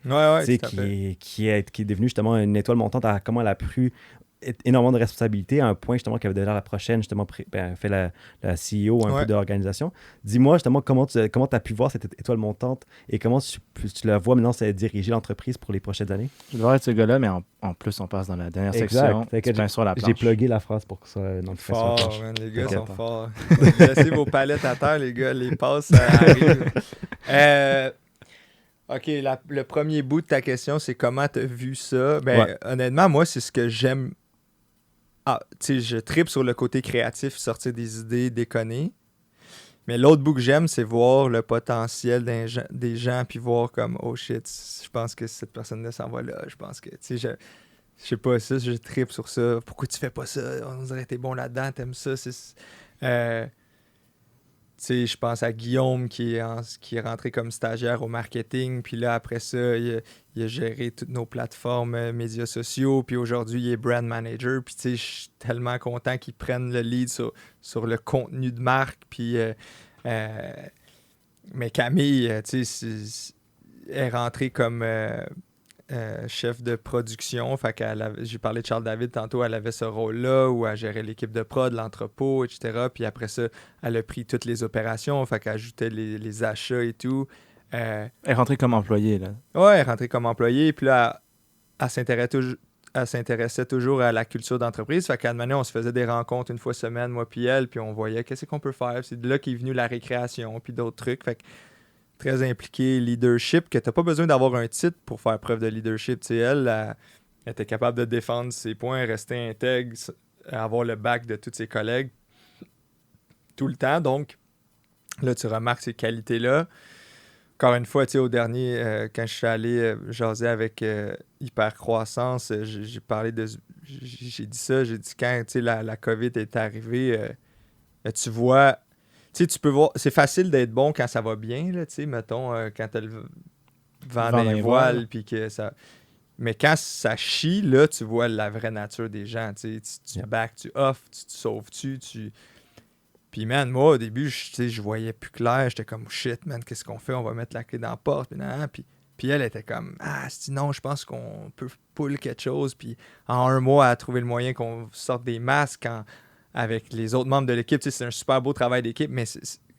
Qui est devenue justement une étoile montante à comment elle a pris énormément de responsabilités à un point justement qu'elle va devenir la prochaine, justement, fait la CEO un peu de l'organisation. Dis-moi justement comment tu as pu voir cette étoile montante et comment tu la vois maintenant diriger l'entreprise pour les prochaines années. Je vais être ce gars-là, mais en plus, on passe dans la dernière section. Sur la planche. J'ai plugué la phrase pour que ça soit dans le fort, man, les gars sont forts. Laissez vos palettes à terre, les gars, les passes, ça arrive. OK, le premier bout de ta question, c'est comment tu as vu ça? Honnêtement, moi, c'est ce que j'aime. Je trippe sur le côté créatif, sortir des idées, déconner. Mais l'autre bout que j'aime, c'est voir le potentiel des gens, puis voir comme, oh shit, je pense que cette personne-là s'en va là. Je pense que, je sais pas ça, je trippe sur ça. Pourquoi tu fais pas ça? On dirait que t'es bon là-dedans, t'aimes ça. Je pense à Guillaume qui est rentré comme stagiaire au marketing, puis là, après ça, il a géré toutes nos plateformes médias sociaux, puis aujourd'hui, il est brand manager, puis je suis tellement content qu'il prenne le lead sur le contenu de marque, puis mais Camille, est rentrée comme chef de production, j'ai parlé de Charles David tantôt, elle avait ce rôle-là où elle gérait l'équipe de prod, l'entrepôt, etc. Puis après ça, elle a pris toutes les opérations, qu'elle ajoutait les achats et tout. Elle est rentrée comme employée, là. Ouais, elle est rentrée comme employée, puis là, elle s'intéressait toujours à la culture d'entreprise. Fait qu'à un moment donné, on se faisait des rencontres une fois semaine, moi puis elle, puis on voyait qu'est-ce qu'on peut faire. C'est de là qu'est venue la récréation, puis d'autres trucs. Fait que très impliqué, leadership, que t'as pas besoin d'avoir un titre pour faire preuve de leadership. Tu sais, elle était capable de défendre ses points, rester intègre, avoir le back de tous ses collègues tout le temps. Donc, là, tu remarques ces qualités-là. Encore une fois, tu sais, au dernier, quand je suis allé jaser avec Hypercroissance, j'ai parlé de... J'ai dit ça, j'ai dit quand, tu sais, la COVID est arrivée, tu vois... Tu sais, tu peux voir... C'est facile d'être bon quand ça va bien, là, tu sais, mettons, quand t'as le vent dans les voiles, puis que ça... Mais quand ça chie, là, tu vois la vraie nature des gens, tu sais. Tu back, tu off, tu te sauves-tu, Puis, man, moi, au début, je voyais plus clair. J'étais comme, shit, man, qu'est-ce qu'on fait? On va mettre la clé dans la porte. Puis elle était comme, sinon, je pense qu'on peut pull quelque chose. Puis, en un mois, elle a trouvé le moyen qu'on sorte des masques avec les autres membres de l'équipe. Tu sais, c'est un super beau travail d'équipe, mais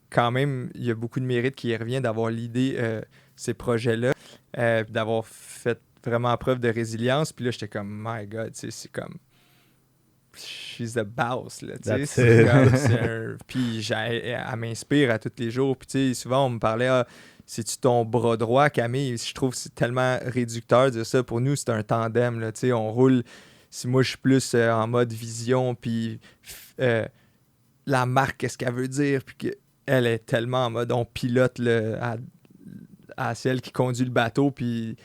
quand même, il y a beaucoup de mérite qui y revient d'avoir l'idée ces projets-là, d'avoir fait vraiment preuve de résilience. Puis là, j'étais comme, my God, tu sais, c'est comme... She's the boss, là, tu sais. Puis elle m'inspire à tous les jours. Puis, tu sais, souvent, on me parlait, c'est-tu ton bras droit, Camille? Je trouve que c'est tellement réducteur de dire ça. Pour nous, c'est un tandem, là, tu sais. On roule... Si moi, je suis plus en mode vision, puis la marque, qu'est-ce qu'elle veut dire? Puis qu'elle est tellement en mode, on pilote à celle qui conduit le bateau, puis...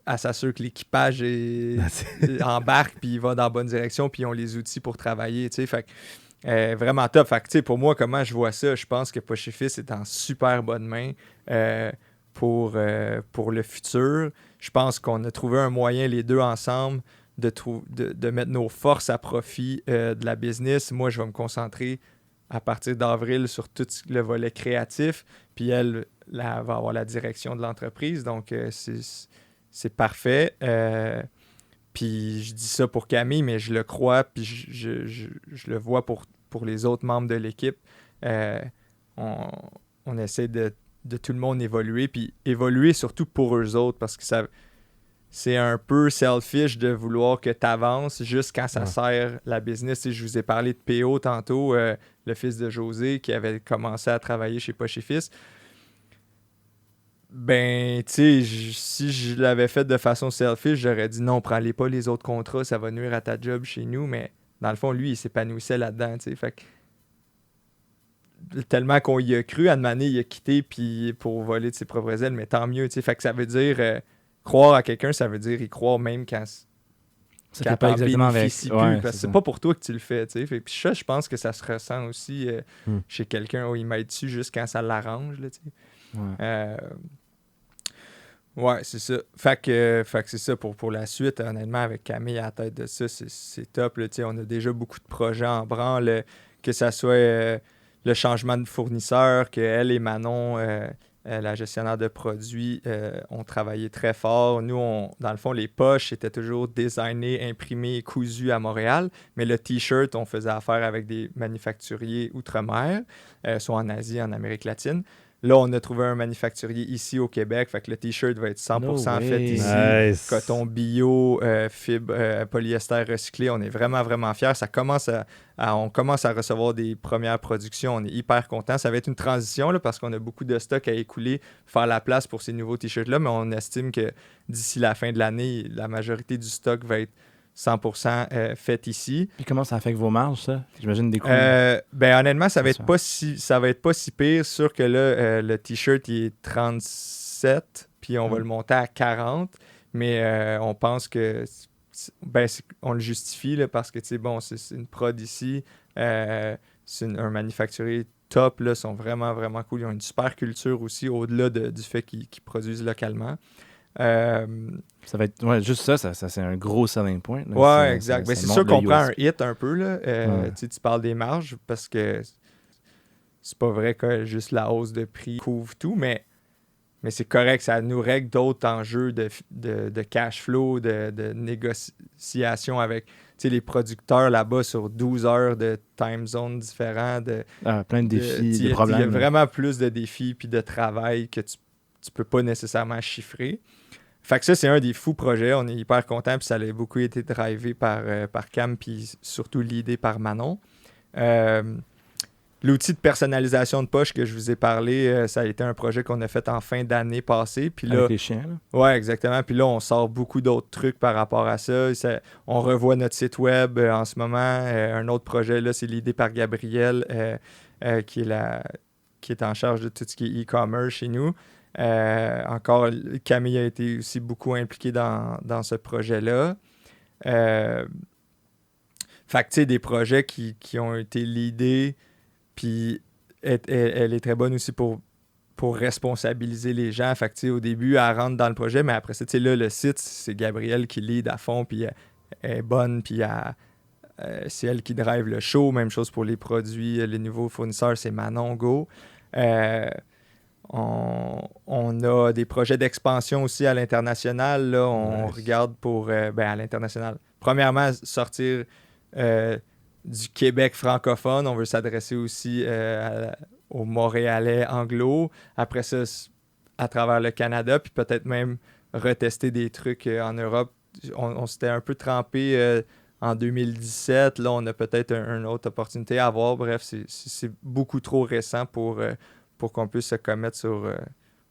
elle s'assure que l'équipage embarque, puis il va dans la bonne direction, puis ils ont les outils pour travailler, tu sais. Fait que, vraiment top. Fait que, tu sais, pour moi, comment je vois ça, je pense que Poche et Fils est en super bonne main pour le futur. Je pense qu'on a trouvé un moyen, les deux ensemble, de mettre nos forces à profit de la business. Moi, je vais me concentrer à partir d'avril sur tout le volet créatif, puis elle va avoir la direction de l'entreprise. Donc, c'est parfait. Puis je dis ça pour Camille, mais je le crois, puis je le vois pour les autres membres de l'équipe. On essaie de tout le monde évoluer, puis évoluer surtout pour eux autres, parce que c'est un peu selfish de vouloir que tu avances juste quand ça sert la business. Et je vous ai parlé de PO tantôt, le fils de José, qui avait commencé à travailler chez Poche et Fils. Ben, tu sais, si je l'avais fait de façon selfish, j'aurais dit non, prends-les pas les autres contrats, ça va nuire à ta job chez nous. Mais dans le fond, lui, il s'épanouissait là-dedans, tu sais. Fait que tellement qu'on y a cru, à un moment donné, il a quitté puis pour voler de ses propres ailes, mais tant mieux, tu sais. Fait que ça veut dire croire à quelqu'un, ça veut dire y croire même quand ça fait pas exactement avec. Ouais, parce que c'est pas pour toi que tu le fais, tu sais. Puis ça, je pense que ça se ressent aussi chez quelqu'un où il m'aide dessus juste quand ça l'arrange, là, tu sais. Ouais, c'est ça. Fait que c'est ça pour la suite. Honnêtement, avec Camille à la tête de ça, c'est top. Là, on a déjà beaucoup de projets en branle, que ça soit le changement de fournisseur, qu'elle et Manon, la gestionnaire de produits, ont travaillé très fort. Nous, dans le fond, les poches étaient toujours designées, imprimées et cousues à Montréal, mais le T-shirt, on faisait affaire avec des manufacturiers outre-mer, soit en Asie, en Amérique latine. Là, on a trouvé un manufacturier ici au Québec, fait que le T-shirt va être 100% fait ici. Nice. Coton bio, fibre, polyester recyclé. On est vraiment, vraiment fiers. On commence à recevoir des premières productions. On est hyper contents. Ça va être une transition là, parce qu'on a beaucoup de stock à écouler, faire la place pour ces nouveaux T-shirts-là, mais on estime que d'ici la fin de l'année, la majorité du stock va être 100% fait ici. Puis comment ça affecte vos marges, ça? J'imagine des coûts. Ben honnêtement, ça va être pas si pire. Sûr que là, le T-shirt, il est 37, puis on va le monter à 40. Mais on pense que on le justifie là, parce que c'est une prod ici. C'est un manufacturier top. Là, sont vraiment, vraiment cool. Ils ont une super culture aussi, au-delà du fait qu'ils produisent localement. Ça va être juste ça c'est un gros selling point. Là. Ouais, exact. C'est sûr qu'on prend un hit un peu. Là. Tu parles des marges parce que c'est pas vrai que juste la hausse de prix couvre tout, mais c'est correct. Ça nous règle d'autres enjeux de cash flow, de négociation avec les producteurs là-bas sur 12 heures de time zone différents. Plein de défis, de problèmes. Il y a vraiment plus de défis puis de travail que tu tu peux pas nécessairement chiffrer. Fait que ça, c'est un des fous projets. On est hyper contents, puis ça a beaucoup été drivé par Cam, puis surtout l'idée par Manon. L'outil de personnalisation de poche que je vous ai parlé, ça a été un projet qu'on a fait en fin d'année passée. Puis là, avec les chiens, là? Ouais, exactement. Puis là, on sort beaucoup d'autres trucs par rapport à ça. On revoit notre site web en ce moment. Un autre projet, là, c'est l'idée par Gabriel, qui est en charge de tout ce qui est e-commerce chez nous. Encore, Camille a été aussi beaucoup impliquée dans ce projet-là. Fait que, tu sais, des projets qui ont été leadés, puis elle est très bonne aussi pour responsabiliser les gens. Fait que, tu sais, au début, elle rentre dans le projet, mais après ça, tu sais, là, le site, c'est Gabrielle qui lead à fond, puis elle est bonne, puis c'est elle qui drive le show. Même chose pour les produits, les nouveaux fournisseurs, c'est Manon Go. On a des projets d'expansion aussi à l'international. Là, on regarde pour, à l'international. Premièrement, sortir du Québec francophone. On veut s'adresser aussi aux Montréalais anglo. Après ça, à travers le Canada, puis peut-être même retester des trucs en Europe. On s'était un peu trempé en 2017. Là, on a peut-être une autre opportunité à avoir. Bref, c'est beaucoup trop récent pour qu'on puisse se commettre sur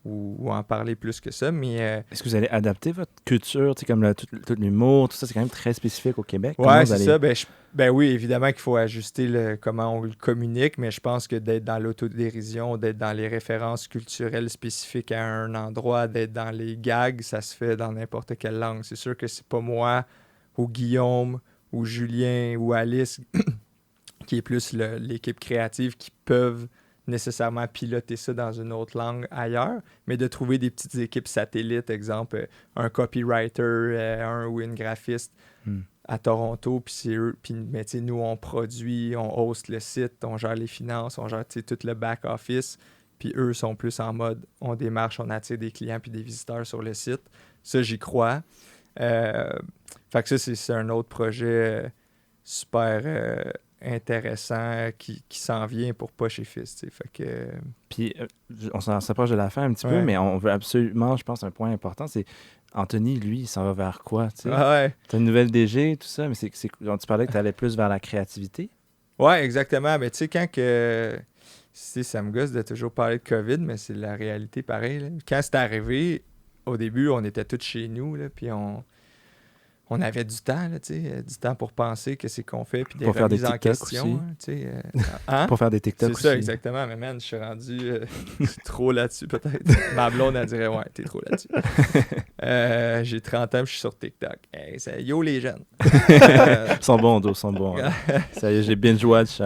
ou en parler plus que ça. Mais est-ce que vous allez adapter votre culture, tu sais, comme tout l'humour, tout ça, c'est quand même très spécifique au Québec? Oui, c'est ça. Oui, évidemment qu'il faut ajuster comment on le communique, mais je pense que d'être dans l'autodérision, d'être dans les références culturelles spécifiques à un endroit, d'être dans les gags, ça se fait dans n'importe quelle langue. C'est sûr que c'est pas moi ou Guillaume ou Julien ou Alice qui est plus l'équipe créative qui peuvent nécessairement piloter ça dans une autre langue ailleurs, mais de trouver des petites équipes satellites, exemple un copywriter, un ou une graphiste à Toronto, puis c'est eux, mais tu sais, nous on produit, on host le site, on gère les finances, on gère tout le back-office, puis eux sont plus en mode, on démarche, on attire des clients puis des visiteurs sur le site. Ça, j'y crois. Fait que ça, c'est un autre projet super intéressant qui s'en vient pour Poche et Fils, tu sais, fait que... Puis, on s'approche de la fin un petit peu, mais on veut absolument, je pense, un point important, c'est Anthony, lui, il s'en va vers quoi, tu sais? T'as une nouvelle DG, tout ça, mais tu parlais que t'allais plus vers la créativité? Ouais, exactement, mais tu sais, quand que... ça me gosse de toujours parler de COVID, mais c'est la réalité pareil, là. Quand c'est arrivé, au début, on était tous chez nous, là, puis on avait du temps, là, du temps pour penser que c'est qu'on fait, puis des remises en question. Pour faire des TikTok aussi. C'est ça, exactement. Mais man, je suis rendu trop là-dessus, peut-être. Ma blonde, elle dirait, ouais, t'es trop là-dessus. J'ai 30 ans, je suis sur TikTok. Hey, yo, les jeunes. Ils sont bons, sont bons. Hein. Ça y est, j'ai binge-watch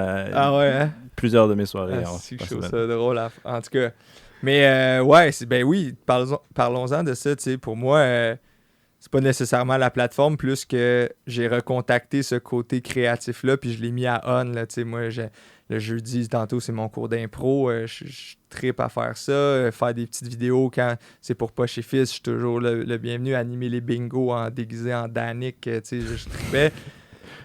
plusieurs de mes soirées. Je trouve ça drôle. En tout cas. Mais ouais, oui, parlons-en de ça. Pour moi... c'est pas nécessairement la plateforme, plus que j'ai recontacté ce côté créatif-là, puis je l'ai mis à on. Là, moi, le jeudi, tantôt, c'est mon cours d'impro. Je trippe à faire ça. Faire des petites vidéos quand c'est pour Poche et Fils. Je suis toujours le bienvenu. Animer les bingos déguisé en Danick. Je trippais.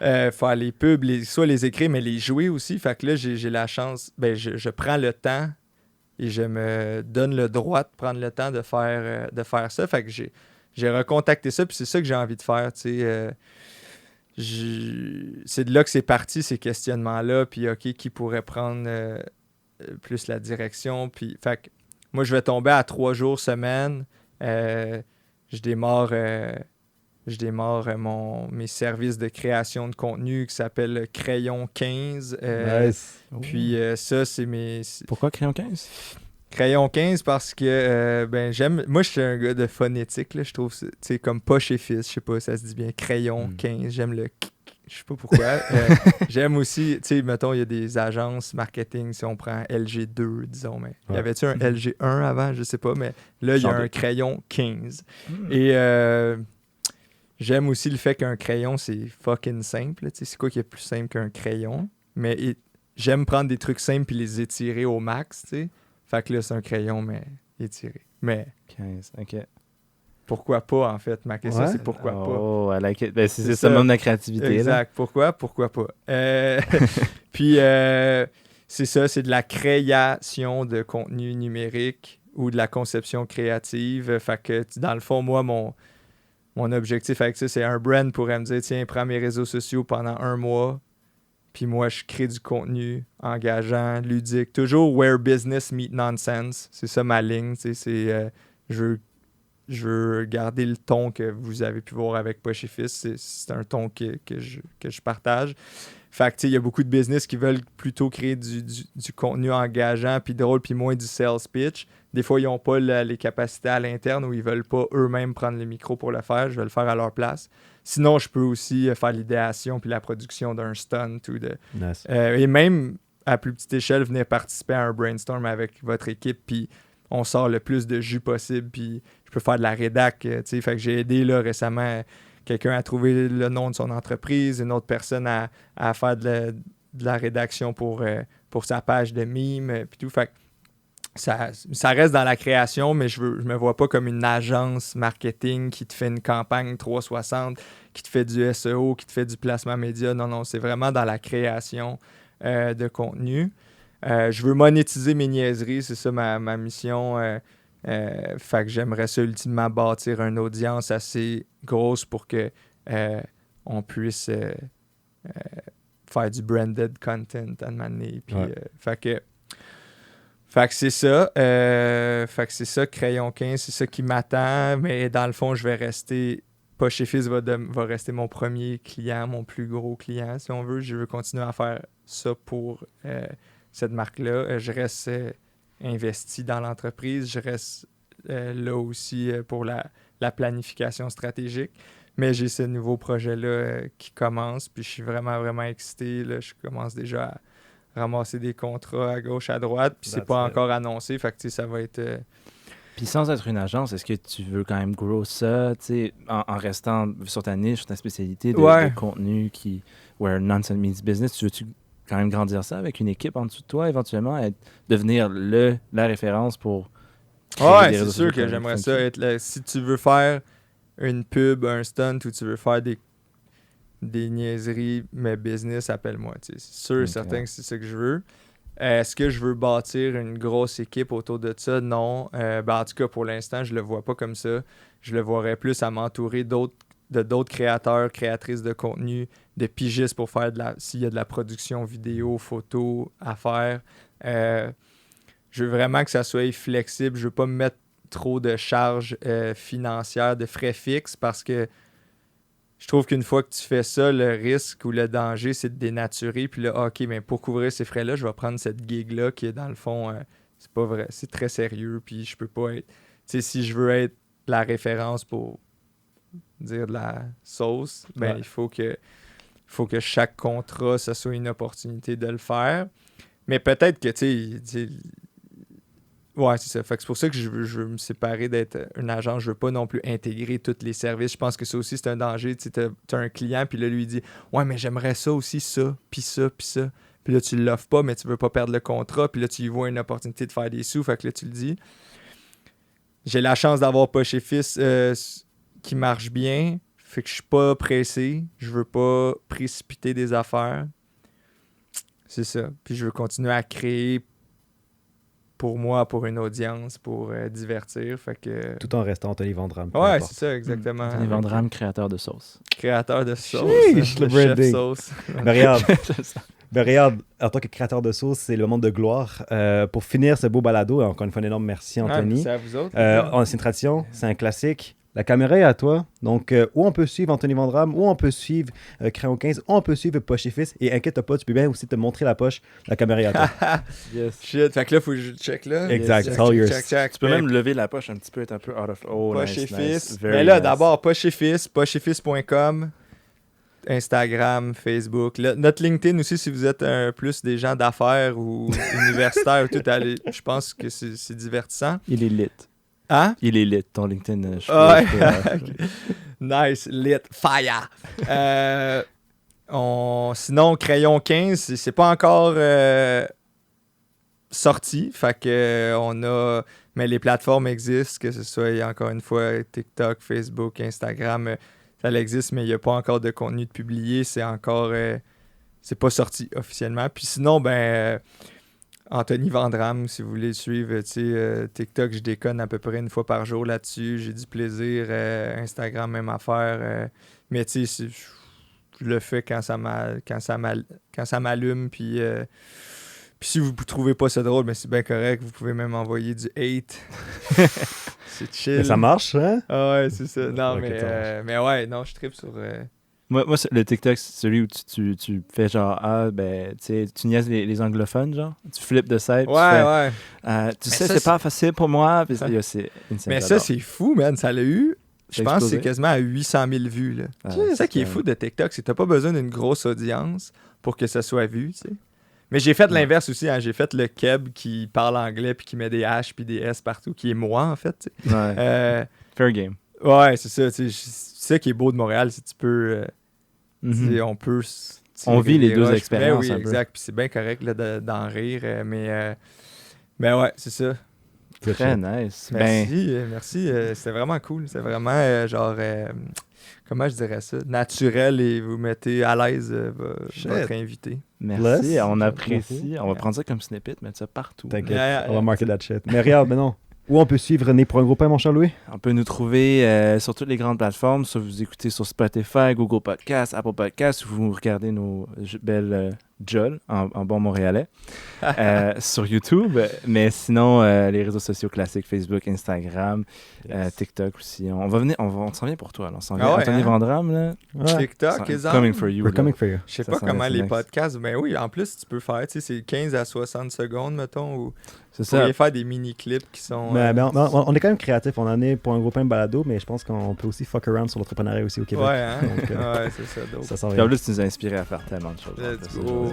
Faire les pubs, soit les écrire, mais les jouer aussi. Fait que là, j'ai la chance. Je prends le temps et je me donne le droit de prendre le temps de faire ça. Fait que j'ai recontacté ça, puis c'est ça que j'ai envie de faire, tu sais. C'est de là que c'est parti, ces questionnements-là, puis OK, qui pourrait prendre plus la direction, puis... Fait que moi, je vais tomber à 3 jours semaine. Je démarre mes services de création de contenu qui s'appelle Crayon 15. Nice. Puis ça, c'est mes... Pourquoi Crayon 15? Crayon 15 parce que j'aime. Moi, je suis un gars de phonétique, là, je trouve. Tu sais, comme Poche et Fils, je sais pas, ça se dit bien. Crayon 15, j'aime le. Je sais pas pourquoi. J'aime aussi, tu sais, mettons, il y a des agences marketing, si on prend LG2, disons, mais y avait-tu un LG1 avant? Je sais pas, mais là, il y a un Crayon 15. Et j'aime aussi le fait qu'un crayon, c'est fucking simple. Tu sais, c'est quoi qui est plus simple qu'un crayon? Mais j'aime prendre des trucs simples puis les étirer au max, tu sais. Fait que là, c'est un crayon, mais étiré. Mais 15, OK. Pourquoi pas, en fait? Ma question, c'est pourquoi pas. Oh, I like it. C'est ça, même la créativité. Exact. Là. Pourquoi pas? Puis, c'est ça, c'est de la création de contenu numérique ou de la conception créative. Fait que dans le fond, moi, mon objectif avec ça, c'est un brand pourrait me dire, tiens, prends mes réseaux sociaux pendant 1 mois, puis moi, je crée du contenu engageant, ludique. Toujours where business meet nonsense. C'est ça ma ligne. Je veux garder le ton que vous avez pu voir avec Poche et Fils. C'est un ton que je partage. Fait que, il y a beaucoup de business qui veulent plutôt créer du contenu engageant puis drôle puis moins du sales pitch. Des fois, ils n'ont pas les capacités à l'interne ou ils veulent pas eux-mêmes prendre le micro pour le faire. Je vais le faire à leur place. Sinon, je peux aussi faire l'idéation puis la production d'un stunt ou de... Nice. Et même à plus petite échelle, venir participer à un brainstorm avec votre équipe puis on sort le plus de jus possible puis je peux faire de la rédac. Fait que j'ai aidé là, récemment... quelqu'un a trouvé le nom de son entreprise, une autre personne à faire de la rédaction pour sa page de meme, puis tout. Fait que ça reste dans la création, mais je me vois pas comme une agence marketing qui te fait une campagne 360, qui te fait du SEO, qui te fait du placement média. Non, c'est vraiment dans la création de contenu. Je veux monétiser mes niaiseries, c'est ça ma mission. Fait que j'aimerais ça ultimement bâtir une audience assez grosse pour que on puisse faire du branded content à un moment donné. Puis, fait que c'est ça. Fait que c'est ça, Crayon 15, c'est ça qui m'attend. Mais dans le fond, je vais rester... Poche et Fils va rester mon premier client, mon plus gros client, si on veut. Je veux continuer à faire ça pour cette marque-là. Je reste... investi dans l'entreprise. Je reste là aussi pour la planification stratégique. Mais j'ai ce nouveau projet-là qui commence, puis je suis vraiment, vraiment excité. Là, je commence déjà à ramasser des contrats à gauche, à droite, puis c'est pas encore annoncé, fait que ça va être... Puis sans être une agence, est-ce que tu veux quand même grow ça, en restant sur ta niche, sur ta spécialité de contenu where nonsense means business, tu veux-tu quand même grandir ça avec une équipe en dessous de toi, éventuellement, devenir la référence pour... Ouais, c'est sûr que j'aimerais ça être si tu veux faire une pub, un stunt, ou tu veux faire des niaiseries, mais business, appelle-moi. C'est sûr et certain que c'est ça que je veux. Est-ce que je veux bâtir une grosse équipe autour de ça? Non. En tout cas, pour l'instant, je le vois pas comme ça. Je le voirais plus à m'entourer d'autres créateurs, créatrices de contenu, de pigistes pour faire s'il y a de la production vidéo, photo à faire. Je veux vraiment que ça soit flexible. Je veux pas me mettre trop de charges financières, de frais fixes, parce que je trouve qu'une fois que tu fais ça, le risque ou le danger, c'est de dénaturer. Puis là, OK, mais pour couvrir ces frais-là, je vais prendre cette gig-là qui est dans le fond, c'est pas vrai, c'est très sérieux. Puis je peux pas être... si je veux être la référence pour dire de la sauce, il faut que chaque contrat, ça soit une opportunité de le faire. Mais peut-être que, ouais, c'est ça. Fait que c'est pour ça que je veux me séparer d'être une agence. Je veux pas non plus intégrer tous les services. Je pense que ça aussi, c'est un danger. Tu as un client, puis là, lui, il dit « Ouais, mais j'aimerais ça aussi, ça, puis ça, puis ça. » Puis là, tu l'offres pas, mais tu veux pas perdre le contrat. Puis là, tu y vois une opportunité de faire des sous. Fait que là, tu le dis. J'ai la chance d'avoir Poche et Fils qui marche bien. Fait que je suis pas pressé. Je veux pas précipiter des affaires. C'est ça. Puis je veux continuer à créer pour moi, pour une audience, pour divertir. Fait que... Tout en restant Anthony Vandram. Ouais, c'est ça, exactement. Anthony Vandram, créateur de sauce. Créateur de sauce. Le chef sauce. Ben regarde, en tant que créateur de sauce, c'est le moment de gloire. Pour finir ce beau balado, encore une fois, un énorme merci, Anthony. C'est à vous autres. C'est une tradition, c'est un classique. La caméra est à toi. Donc, où on peut suivre Anthony Vandram, où on peut suivre Crayon 15, où on peut suivre Poche et Fils. Et inquiète pas, tu peux bien aussi te montrer la poche. La caméra est à toi. Yes. Shit, fait que là, faut que je check là. Exact, yes, all yours. Tu peux même lever la poche un petit peu, être un peu out of... Oh, Poche et nice. Fils. Very Mais là, nice. d'abord, Poche et Fils, pocheetfils.com, Instagram, Facebook. Notre LinkedIn aussi, si vous êtes plus des gens d'affaires ou universitaires, tout, je pense que c'est divertissant. Il est lit. Hein? Il est lit, ton LinkedIn. Nice, lit, fire. Sinon, Crayon 15, c'est pas encore sorti. Fait que on a... Mais les plateformes existent, que ce soit, encore une fois, TikTok, Facebook, Instagram, ça existe, mais il n'y a pas encore de contenu de publié. C'est encore... c'est pas sorti officiellement. Puis sinon, Anthony Vandram, si vous voulez le suivre. TikTok, je déconne à peu près une fois par jour là-dessus. J'ai du plaisir. Instagram, même affaire. Mais tu sais, je le fais quand ça m'allume. Puis si vous ne trouvez pas ça drôle, mais c'est bien correct. Vous pouvez même envoyer du hate. C'est chill. Mais ça marche, hein? Ah ouais, c'est ça. Non, Ok, mais ouais, non, je trippe sur... Moi, le TikTok, c'est celui où tu fais genre, tu niaises les anglophones, genre. Tu flippes de side. Ouais. Tu sais, c'est pas facile pour moi. Puis c'est insane. Mais ça, c'est fou, man. Ça l'a eu. Je pense que c'est explosé. quasiment à 800 000 vues. Là. C'est ça qui est fou de TikTok, c'est que t'as pas besoin d'une grosse audience pour que ça soit vu, tu sais. Mais j'ai fait l'inverse aussi. Hein. J'ai fait le Keb qui parle anglais puis qui met des H puis des S partout, qui est moi, en fait. Tu sais. Ouais. Fair game. Ouais, c'est ça. C'est ça qui est beau de Montréal, si tu peux... On peut... On vit les deux roches. expériences. Oui, un peu. exact. Puis c'est bien correct là, d'en rire. Mais ouais, c'est ça. Très nice. Merci. C'était vraiment cool. C'était vraiment comment je dirais ça? Naturel et vous mettez à l'aise votre invité. Merci, on apprécie. On va prendre ça comme snippet, mettre ça partout. T'inquiète, on va marquer that shit. Mais regarde, maintenant, où on peut suivre Né pour un gros pain, mon cher Louis? On peut nous trouver sur toutes les grandes plateformes. Soit vous écoutez sur Spotify, Google Podcasts, Apple Podcasts, ou vous regardez nos belles jolls en bon montréalais sur YouTube. Mais sinon, les réseaux sociaux classiques, Facebook, Instagram, TikTok aussi. On s'en vient pour toi. Là. On s'en vient. Anthony Vandram, là. TikTok, is on. Coming for you. We're coming for you. Je sais pas comment les podcasts, mais oui, en plus, tu peux faire, tu sais, c'est 15 à 60 secondes, mettons, ou c'est tu pourrais faire des mini-clips qui sont... Mais on est quand même créatifs. On en est pour un gros pain de balado, mais je pense qu'on peut aussi fuck around sur l'entrepreneuriat aussi au Québec. Ouais, hein? Donc, ouais, c'est ça. Donc. Ça s'en Puis vient. en plus, tu nous as inspiré à faire tellement de choses. Let's go.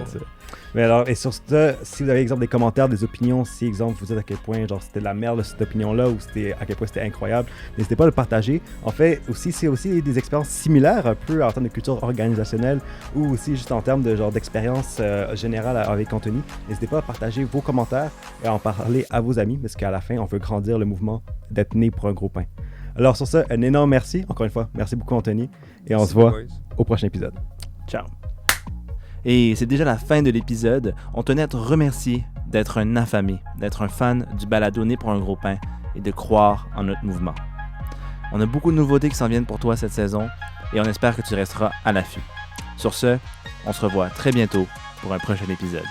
Mais alors, et sur ça, si vous avez exemple des commentaires, des opinions, si exemple vous dites à quel point genre c'était de la merde cette opinion-là ou c'était à quel point c'était incroyable, n'hésitez pas à le partager. En fait, aussi c'est aussi des expériences similaires un peu en termes de culture organisationnelle ou aussi juste en termes de genre d'expérience générale avec Anthony. N'hésitez pas à partager vos commentaires et à en parler à vos amis parce qu'à la fin, on veut grandir le mouvement d'être né pour un gros pain. Alors sur ça, un énorme merci. Encore une fois, merci beaucoup Anthony et on se voit au prochain épisode. Ciao. Et c'est déjà la fin de l'épisode. On tenait à te remercier d'être un affamé, d'être un fan du balado Né pour un gros pain et de croire en notre mouvement. On a beaucoup de nouveautés qui s'en viennent pour toi cette saison et on espère que tu resteras à l'affût. Sur ce, on se revoit très bientôt pour un prochain épisode.